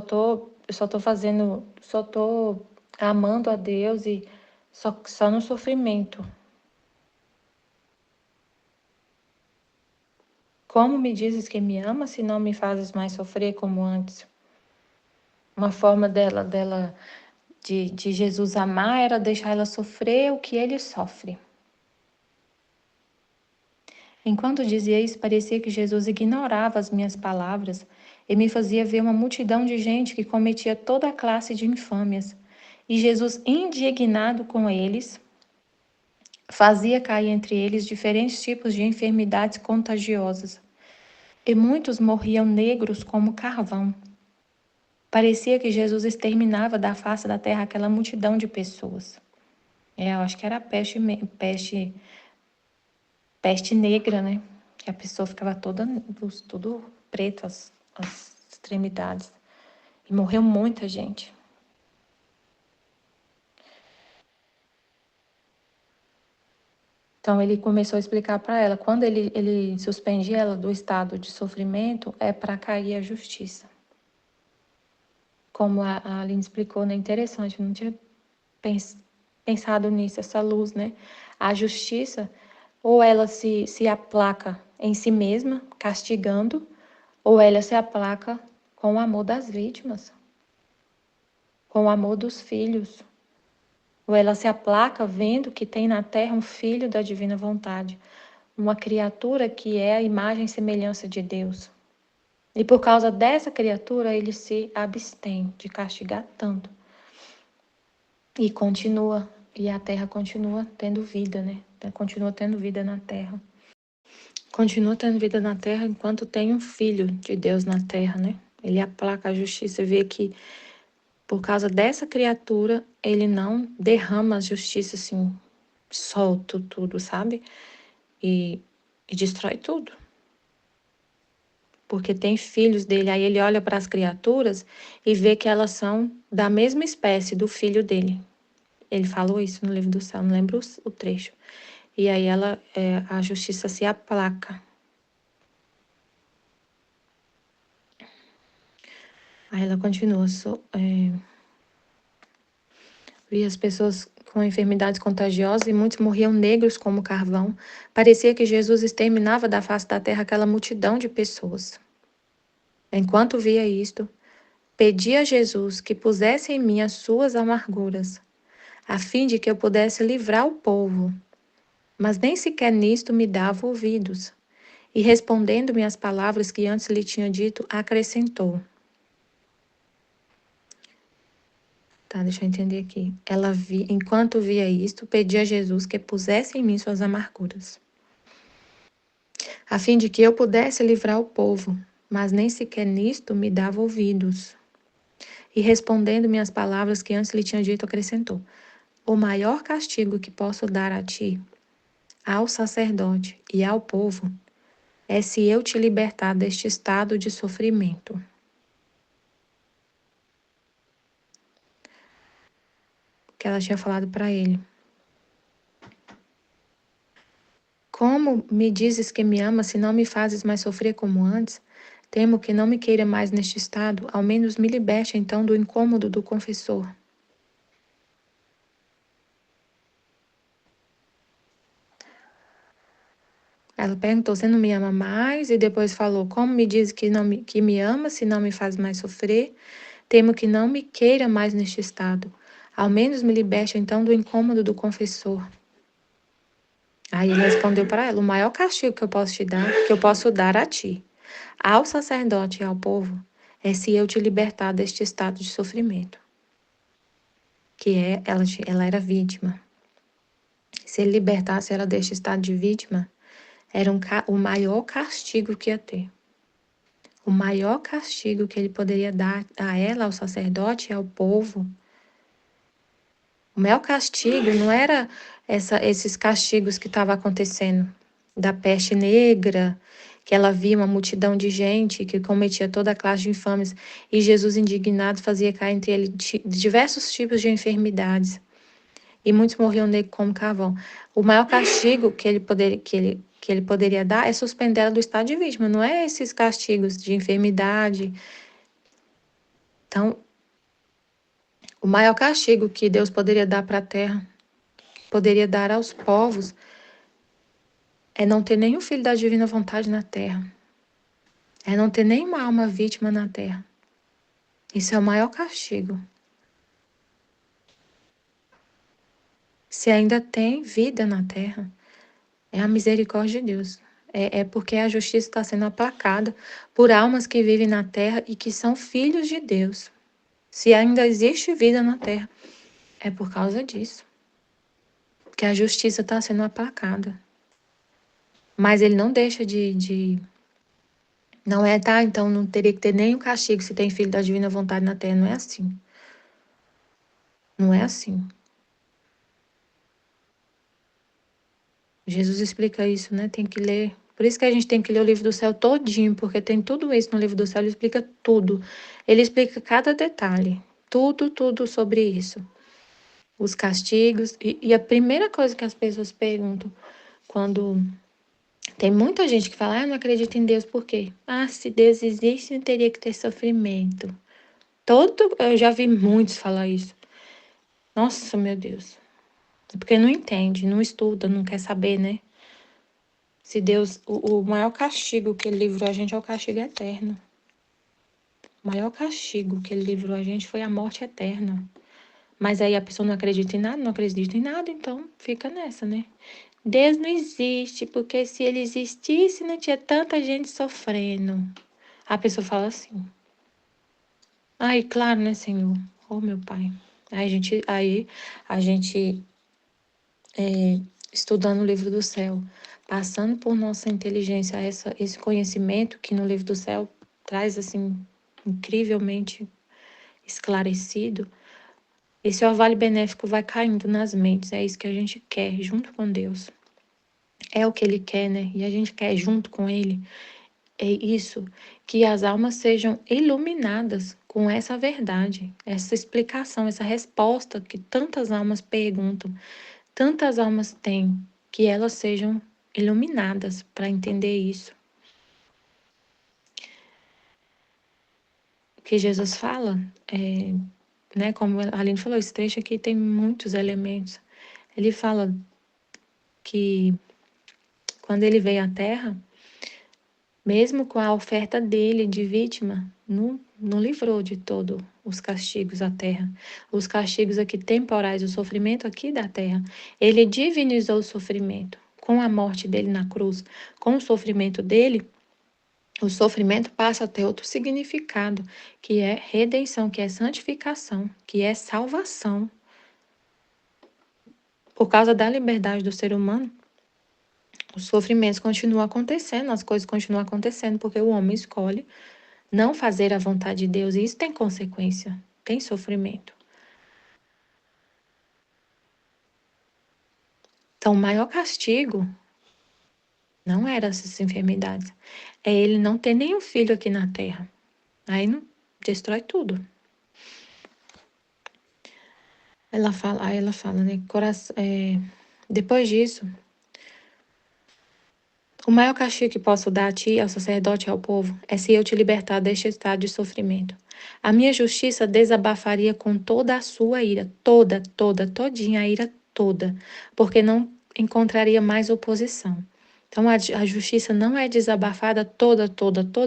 tô amando a Deus e só no sofrimento. Como me dizes que me ama se não me fazes mais sofrer como antes? Uma forma de Jesus amar era deixar ela sofrer o que ele sofre. Enquanto dizia isso, parecia que Jesus ignorava as minhas palavras e me fazia ver uma multidão de gente que cometia toda a classe de infâmias. E Jesus, indignado com eles, fazia cair entre eles diferentes tipos de enfermidades contagiosas. E muitos morriam negros como carvão. Parecia que Jesus exterminava da face da terra aquela multidão de pessoas. Eu acho que era peste negra, né? Que a pessoa ficava tudo preto, as extremidades. E morreu muita gente. Então ele começou a explicar para ela, quando ele suspende ela do estado de sofrimento, é para cair a justiça. Como a Aline explicou, né? Interessante, não tinha pensado nisso, essa luz, né? A justiça, ou ela se aplaca em si mesma, castigando, ou ela se aplaca com o amor das vítimas, com o amor dos filhos. Ou ela se aplaca vendo que tem na terra um filho da divina vontade, uma criatura que é a imagem e semelhança de Deus. E por causa dessa criatura, ele se abstém de castigar tanto. E a terra continua tendo vida, né? Continua tendo vida na terra. Continua tendo vida na terra enquanto tem um filho de Deus na terra, né? Ele aplaca a justiça e vê que por causa dessa criatura, ele não derrama a justiça assim, solta tudo, sabe? E destrói tudo. Porque tem filhos dele, aí ele olha para as criaturas e vê que elas são da mesma espécie do filho dele. Ele falou isso no livro do céu, não lembro o trecho. E aí a justiça se aplaca. Aí ela continua, vi as pessoas com enfermidades contagiosas e muitos morriam negros como carvão. Parecia que Jesus exterminava da face da terra aquela multidão de pessoas. Enquanto via isto, pedi a Jesus que pusesse em mim as suas amarguras, a fim de que eu pudesse livrar o povo. Mas nem sequer nisto me dava ouvidos. E respondendo-me as palavras que antes lhe tinha dito, acrescentou. Tá, deixa eu entender aqui. Enquanto via isto, pedi a Jesus que pusesse em mim suas amarguras, a fim de que eu pudesse livrar o povo, mas nem sequer nisto me dava ouvidos. E respondendo-me as palavras que antes lhe tinha dito, acrescentou: o maior castigo que posso dar a ti, ao sacerdote e ao povo, é se eu te libertar deste estado de sofrimento. Que ela tinha falado para ele. Como me dizes que me amas se não me fazes mais sofrer como antes? Temo que não me queira mais neste estado, ao menos me liberte então do incômodo do confessor. Ela perguntou, você não me ama mais? E depois falou, como me diz que me ama se não me faz mais sofrer? Temo que não me queira mais neste estado. Ao menos me liberte então do incômodo do confessor. Aí ele respondeu para ela, o maior castigo que eu posso te dar, que eu posso dar a ti, ao sacerdote e ao povo, é se eu te libertar deste estado de sofrimento. Ela era vítima. Se ele libertasse ela deste estado de vítima, era o maior castigo que ia ter. O maior castigo que ele poderia dar a ela, ao sacerdote e ao povo. O maior castigo não era esses castigos que estavam acontecendo, da peste negra, que ela via uma multidão de gente que cometia toda a classe de infames, e Jesus, indignado, fazia cair entre eles diversos tipos de enfermidades, e muitos morriam nele como carvão. O maior castigo que ele poderia dar é suspender ela do estado de vítima, não é esses castigos de enfermidade. Então, o maior castigo que Deus poderia dar para a terra, poderia dar aos povos, é não ter nenhum filho da divina vontade na terra. É não ter nenhuma alma vítima na terra. Isso é o maior castigo. Se ainda tem vida na terra, é a misericórdia de Deus. É porque a justiça está sendo aplacada por almas que vivem na terra e que são filhos de Deus. Se ainda existe vida na terra, é por causa disso. Que a justiça está sendo aplacada. Mas ele não deixa Não é, tá? Então não teria que ter nenhum castigo se tem filho da divina vontade na terra. Não é assim. Não é assim. Jesus explica isso, né? Tem que ler. Por isso que a gente tem que ler o livro do céu todinho, porque tem tudo isso no livro do céu. Ele explica tudo. Ele explica cada detalhe. Tudo sobre isso. Os castigos. E a primeira coisa que as pessoas perguntam quando... Tem muita gente que fala, não acredito em Deus, por quê? Se Deus existe, não teria que ter sofrimento. Eu já vi muitos falar isso. Nossa, meu Deus. Porque não entende, não estuda, não quer saber, né? Se Deus, o maior castigo que ele livrou a gente é o castigo eterno. O maior castigo que ele livrou a gente foi a morte eterna. Mas aí a pessoa não acredita em nada, então fica nessa, né? Deus não existe, porque se ele existisse, não tinha tanta gente sofrendo. A pessoa fala assim. Claro, né, Senhor? Oh, meu Pai. Aí a gente estudando o livro do céu, passando por nossa inteligência esse conhecimento que no livro do céu traz, assim, incrivelmente esclarecido, esse orvalho benéfico vai caindo nas mentes. É isso que a gente quer, junto com Deus. É o que Ele quer, né? E a gente quer junto com Ele. É isso, que as almas sejam iluminadas com essa verdade, essa explicação, essa resposta que tantas almas perguntam, tantas almas têm, que elas sejam iluminadas para entender isso. O que Jesus fala, né, como a Aline falou, esse trecho aqui tem muitos elementos. Ele fala que quando ele veio à Terra, mesmo com a oferta dele de vítima, não livrou de todos os castigos à terra. Os castigos aqui temporais, o sofrimento aqui da terra. Ele divinizou o sofrimento. Com a morte dele na cruz, com o sofrimento dele, o sofrimento passa a ter outro significado, que é redenção, que é santificação, que é salvação. Por causa da liberdade do ser humano, os sofrimentos continuam acontecendo, as coisas continuam acontecendo, porque o homem escolhe não fazer a vontade de Deus, e isso tem consequência, tem sofrimento. Então, o maior castigo não era essas enfermidades, é ele não ter nenhum filho aqui na terra. Aí não destrói tudo. Ela fala, né? Depois disso, o maior castigo que posso dar a ti, ao sacerdote e ao povo, é se eu te libertar deste estado de sofrimento. A minha justiça desabafaria com toda a sua ira, todinha a ira toda, porque não encontraria mais oposição. Então, a justiça não é desabafada toda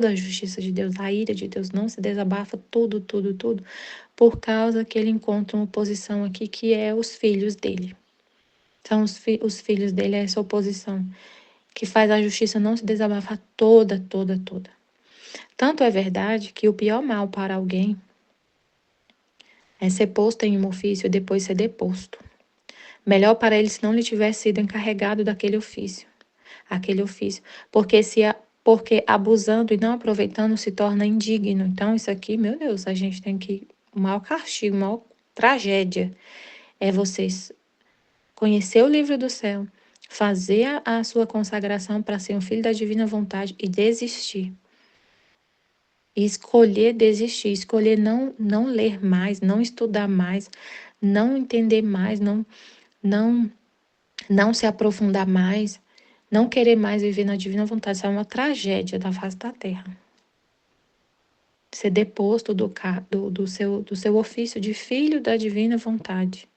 a justiça de Deus, a ira de Deus não se desabafa tudo, por causa que ele encontra uma oposição aqui, que é os filhos dele. Então, os filhos dele é essa oposição que faz a justiça não se desabafar toda. Tanto é verdade que o pior mal para alguém é ser posto em um ofício e depois ser deposto. Melhor para ele se não lhe tivesse sido encarregado daquele ofício. Porque abusando e não aproveitando se torna indigno. Então, isso aqui, meu Deus, a gente tem que... O maior castigo, a maior tragédia é vocês conhecer o livro do céu fazer a sua consagração para ser um filho da divina vontade e desistir. E escolher desistir, escolher não ler mais, não estudar mais, não entender mais, não, não se aprofundar mais, não querer mais viver na divina vontade. Isso é uma tragédia da face da terra. Ser deposto do seu ofício de filho da divina vontade.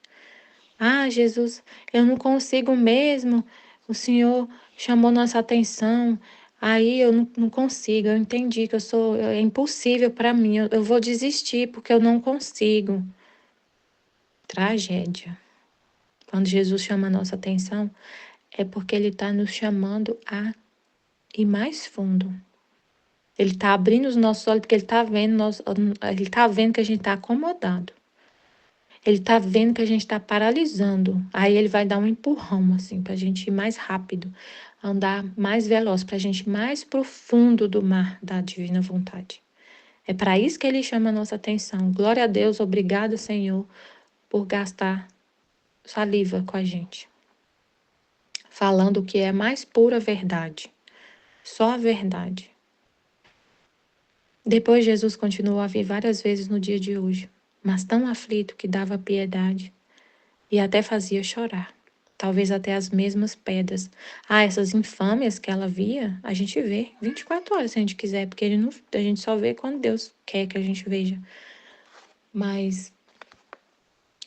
Ah, Jesus, eu não consigo mesmo. O Senhor chamou nossa atenção. Aí eu não consigo. Eu entendi que é impossível para mim. Eu vou desistir porque eu não consigo. Tragédia. Quando Jesus chama a nossa atenção, é porque Ele está nos chamando a ir mais fundo. Ele está abrindo os nossos olhos porque Ele está vendo que a gente está acomodado. Ele tá vendo que a gente tá paralisando. Aí ele vai dar um empurrão, assim, pra gente ir mais rápido, andar mais veloz, pra gente ir mais profundo do mar da divina vontade. É para isso que ele chama a nossa atenção. Glória a Deus, obrigado, Senhor, por gastar saliva com a gente. Falando o que é a mais pura verdade. Só a verdade. Depois Jesus continuou a vir várias vezes no dia de hoje, mas tão aflito que dava piedade e até fazia chorar. Talvez até as mesmas pedras. Ah, essas infâmias que ela via, a gente vê 24 horas se a gente quiser, porque a gente só vê quando Deus quer que a gente veja. Mas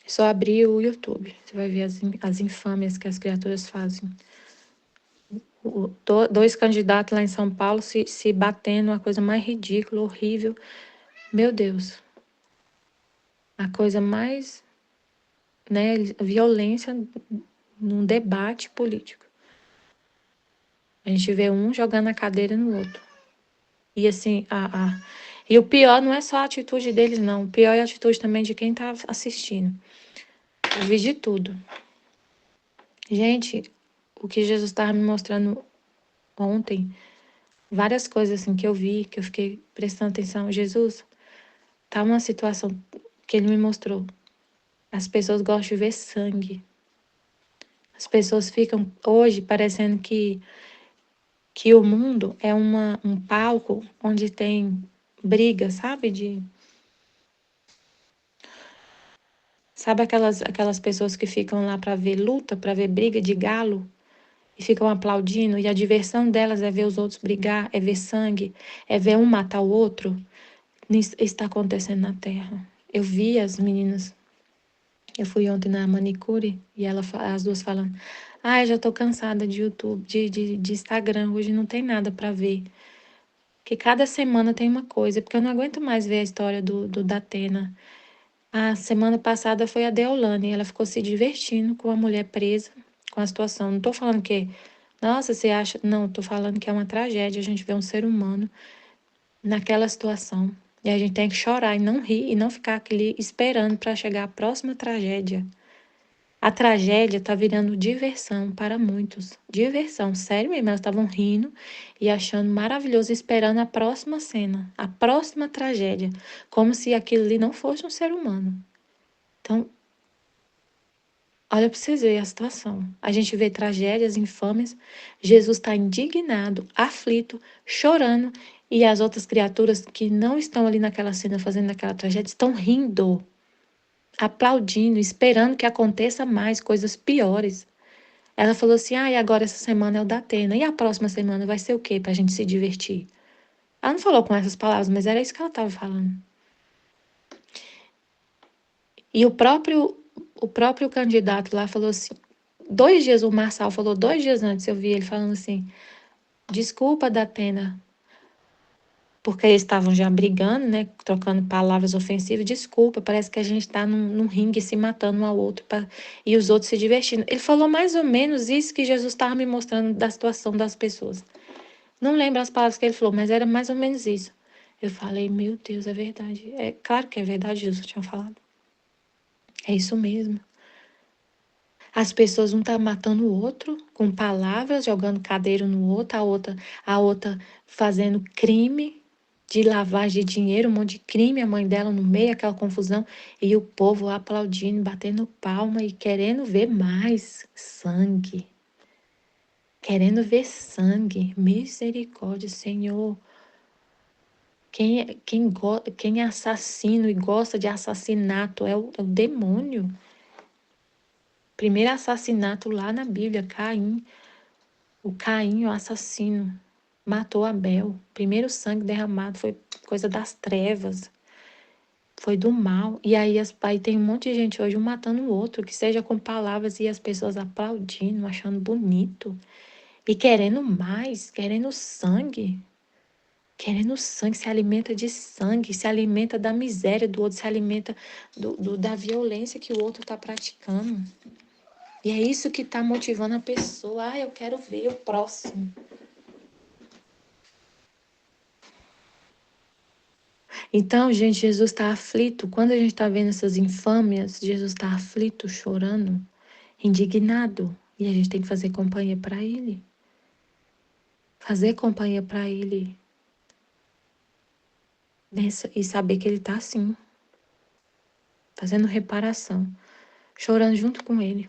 é só abrir o YouTube, você vai ver as infâmias que as criaturas fazem. Dois candidatos lá em São Paulo se batendo, uma coisa mais ridícula, horrível. Meu Deus. A coisa mais, né, violência num debate político. A gente vê um jogando a cadeira no outro. E assim, e o pior não é só a atitude deles, não. O pior é a atitude também de quem tá assistindo. Eu vi de tudo. Gente, o que Jesus estava me mostrando ontem, várias coisas assim que eu vi, que eu fiquei prestando atenção. Jesus, tá uma situação que ele me mostrou. As pessoas gostam de ver sangue. As pessoas ficam hoje parecendo que o mundo é um palco onde tem briga, sabe? Sabe aquelas pessoas que ficam lá para ver luta, para ver briga de galo e ficam aplaudindo e a diversão delas é ver os outros brigar, é ver sangue, é ver um matar o outro? Isso está acontecendo na Terra. Eu vi as meninas, eu fui ontem na manicure e as duas falando: ah, eu já tô cansada de YouTube, de Instagram, hoje não tem nada para ver. Que cada semana tem uma coisa, porque eu não aguento mais ver a história do Datena. A semana passada foi a Deolane, ela ficou se divertindo com a mulher presa, com a situação. Não tô falando que, nossa, você acha. Não, tô falando que é uma tragédia a gente ver um ser humano naquela situação. E a gente tem que chorar e não rir e não ficar ali esperando para chegar a próxima tragédia. A tragédia tá virando diversão para muitos. Diversão, sério mesmo. Elas estavam rindo e achando maravilhoso, esperando a próxima cena, a próxima tragédia. Como se aquilo ali não fosse um ser humano. Então, olha para vocês verem a situação. A gente vê tragédias infames. Jesus está indignado, aflito, chorando. E as outras criaturas que não estão ali naquela cena fazendo aquela tragédia estão rindo, aplaudindo, esperando que aconteça mais coisas piores. Ela falou assim: ah, e agora essa semana é o da Atena. E a próxima semana vai ser o quê? Pra gente se divertir. Ela não falou com essas palavras, mas era isso que ela estava falando. E o próprio candidato lá falou assim, 2 dias, o Marçal falou 2 dias antes, eu vi ele falando assim: desculpa, Datena, porque eles estavam já brigando, né, trocando palavras ofensivas. Desculpa, parece que a gente tá num ringue se matando um ao outro e os outros se divertindo. Ele falou mais ou menos isso que Jesus estava me mostrando da situação das pessoas. Não lembro as palavras que ele falou, mas era mais ou menos isso. Eu falei: meu Deus, é verdade. É claro que é verdade, Jesus tinha falado. É isso mesmo. As pessoas um tá matando o outro com palavras, jogando cadeiro no outro, a outra fazendo crime de lavagem de dinheiro, um monte de crime, a mãe dela no meio, aquela confusão, e o povo aplaudindo, batendo palma e querendo ver mais sangue. querendo ver sangue. Misericórdia, Senhor. Quem é assassino e gosta de assassinato é o demônio. Primeiro assassinato lá na Bíblia, Caim. O Caim, o assassino, matou Abel. Primeiro sangue derramado foi coisa das trevas. Foi do mal. E aí tem um monte de gente hoje um matando o outro, que seja com palavras e as pessoas aplaudindo, achando bonito. E querendo mais, querendo sangue. Querendo sangue, se alimenta de sangue, se alimenta da miséria do outro, se alimenta da violência que o outro está praticando. E é isso que está motivando a pessoa. Ah, eu quero ver o próximo. Então, gente, Jesus está aflito. Quando a gente está vendo essas infâmias, Jesus está aflito, chorando, indignado. E a gente tem que fazer companhia para ele. Fazer companhia para ele. E saber que ele está assim. Fazendo reparação. Chorando junto com ele.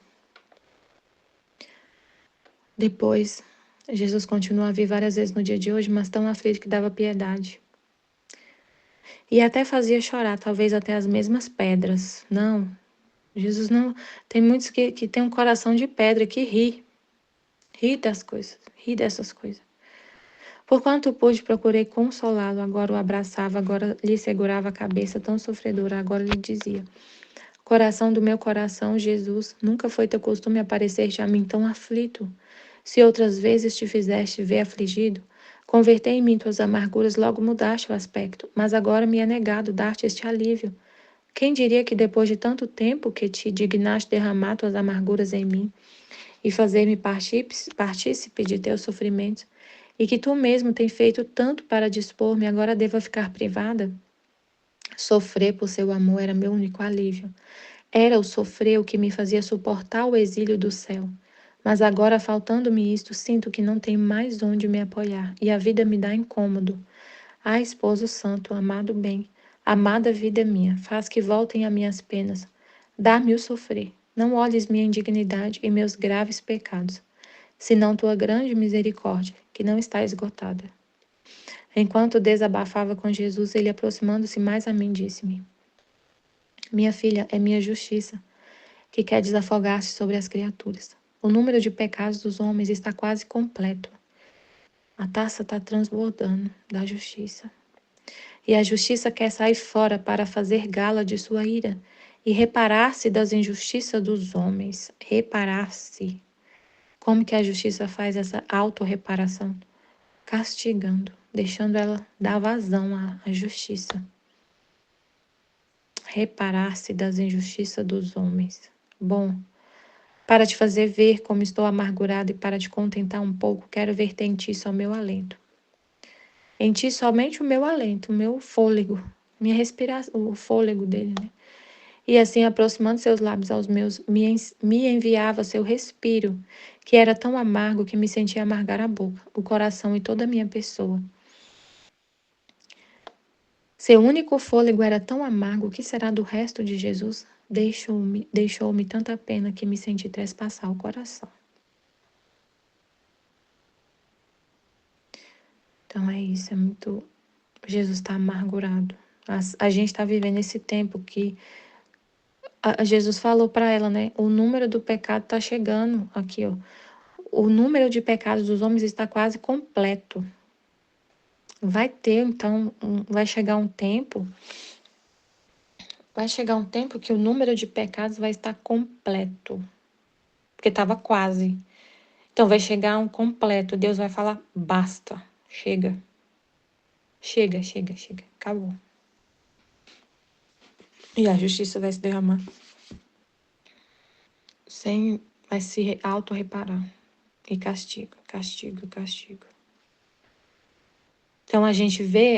Depois, Jesus continua a vir várias vezes no dia de hoje, mas tão aflito que dava piedade. E até fazia chorar, talvez até as mesmas pedras. Não, Jesus não... Tem muitos que têm um coração de pedra, que ri. Ri das coisas, ri dessas coisas. Porquanto pude, procurei consolá-lo, agora o abraçava, agora lhe segurava a cabeça tão sofredora, agora lhe dizia: coração do meu coração, Jesus, nunca foi teu costume aparecer-te a mim tão aflito. Se outras vezes te fizeste ver afligido, convertei em mim tuas amarguras, logo mudaste o aspecto, mas agora me é negado dar-te este alívio. Quem diria que depois de tanto tempo que te dignaste derramar tuas amarguras em mim e fazer-me partícipe de teus sofrimentos, e que tu mesmo tem feito tanto para dispor-me, agora deva ficar privada? Sofrer por seu amor era meu único alívio. Era o sofrer o que me fazia suportar o exílio do céu. Mas agora, faltando-me isto, sinto que não tenho mais onde me apoiar, e a vida me dá incômodo. Ah, esposo santo, amado bem, amada vida minha, faz que voltem as minhas penas. Dá-me o sofrer. Não olhes minha indignidade e meus graves pecados, senão tua grande misericórdia, que não está esgotada. Enquanto desabafava com Jesus, ele, aproximando-se mais a mim, disse-me: minha filha, é minha justiça, que quer desafogar-se sobre as criaturas. O número de pecados dos homens está quase completo. A taça está transbordando da justiça. E a justiça quer sair fora para fazer gala de sua ira e reparar-se das injustiças dos homens. Reparar-se. Como que a justiça faz essa autorreparação? Castigando, deixando ela dar vazão à justiça. Reparar-se das injustiças dos homens. Bom, para te fazer ver como estou amargurado e para te contentar um pouco, quero ver-te em ti só meu alento. Em ti somente o meu alento, o meu fôlego, minha respiração, o fôlego dele, né? E assim, aproximando seus lábios aos meus, me enviava seu respiro, que era tão amargo que me sentia amargar a boca, o coração e toda a minha pessoa. Seu único fôlego era tão amargo, o que será do resto de Jesus? Deixou-me tanta pena que me senti trespassar o coração. Então é isso, é muito... Jesus está amargurado. A gente está vivendo esse tempo que Jesus falou para ela, né? O número do pecado está chegando aqui, ó. O número de pecados dos homens está quase completo. Vai ter, então, vai chegar um tempo que o número de pecados vai estar completo. Porque estava quase. Então vai chegar um completo. Deus vai falar, basta, chega. Chega, chega, chega. Acabou. E a justiça vai se derramar. Vai se auto-reparar. E castigo, castigo, castigo. Então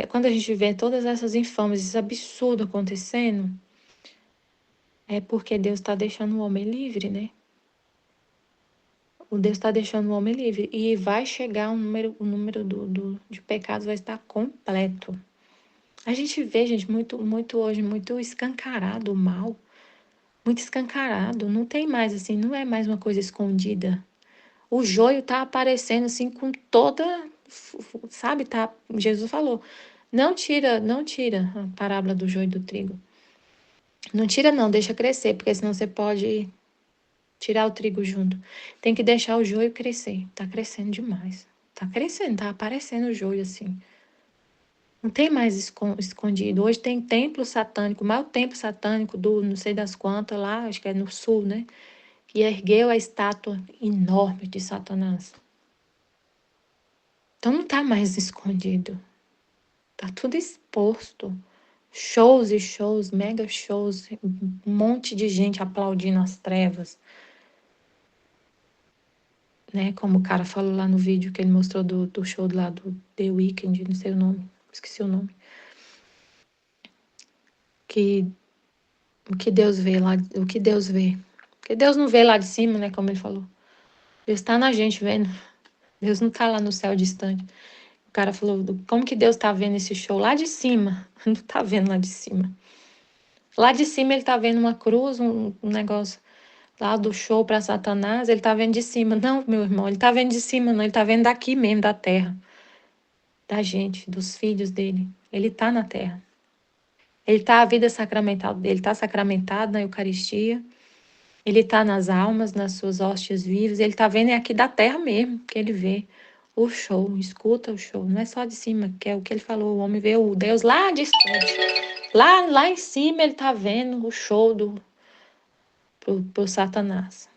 quando a gente vê todas essas infâmias, esse absurdo acontecendo, é porque Deus está deixando o homem livre, né? O Deus está deixando o homem livre. E vai chegar o número de pecados vai estar completo. A gente vê, gente, muito hoje, muito escancarado o mal. Muito escancarado. Não tem mais, assim, não é mais uma coisa escondida. O joio tá aparecendo assim com toda, sabe, tá? Jesus falou, não tira a parábola do joio e do trigo. Não tira não, deixa crescer, porque senão você pode tirar o trigo junto. Tem que deixar o joio crescer. Tá crescendo demais. Tá crescendo, tá aparecendo o joio assim. Não tem mais escondido. Hoje tem templo satânico, o maior templo satânico do não sei das quantas lá, acho que é no sul, né? Que ergueu a estátua enorme de Satanás. Então não tá mais escondido. Tá tudo exposto. Shows e shows, mega shows, um monte de gente aplaudindo as trevas. Né? Como o cara falou lá no vídeo que ele mostrou do show lá do The Weeknd, não sei o nome, esqueci o nome. Que o que Deus vê lá, o que Deus vê. Porque Deus não vê lá de cima, né? Como ele falou. Deus está na gente vendo. Deus não está lá no céu distante. O cara falou, como que Deus está vendo esse show lá de cima? Não está vendo lá de cima. Lá de cima ele está vendo uma cruz, um negócio lá do show para Satanás, ele está vendo de cima. Não, meu irmão, ele está vendo de cima, não, ele está vendo daqui mesmo, da terra. Da gente, dos filhos dele. Ele está na terra. Ele está a vida sacramental dele, está sacramentado na Eucaristia. Ele está nas almas, nas suas hóstias vivas. Ele está vendo aqui da terra mesmo, que ele vê o show, escuta o show. Não é só de cima, que é o que ele falou. O homem vê o Deus lá distante. Lá em cima ele está vendo o show pro Satanás.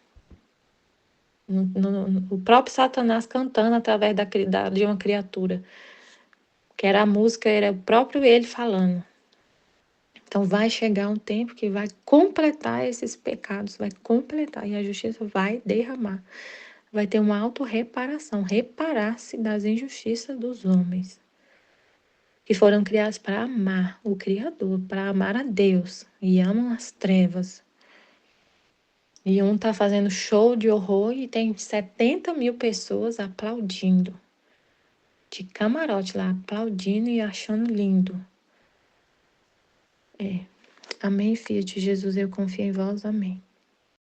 O próprio Satanás cantando através de uma criatura. Que era a música, era o próprio ele falando. Então vai chegar um tempo que vai completar esses pecados, vai completar e a justiça vai derramar. Vai ter uma autorreparação, reparar-se das injustiças dos homens que foram criados para amar o Criador, para amar a Deus e amam as trevas. E um tá fazendo show de horror e tem 70 mil pessoas aplaudindo, de camarote lá, aplaudindo e achando lindo. Amém, filho de Jesus, eu confio em vós, amém.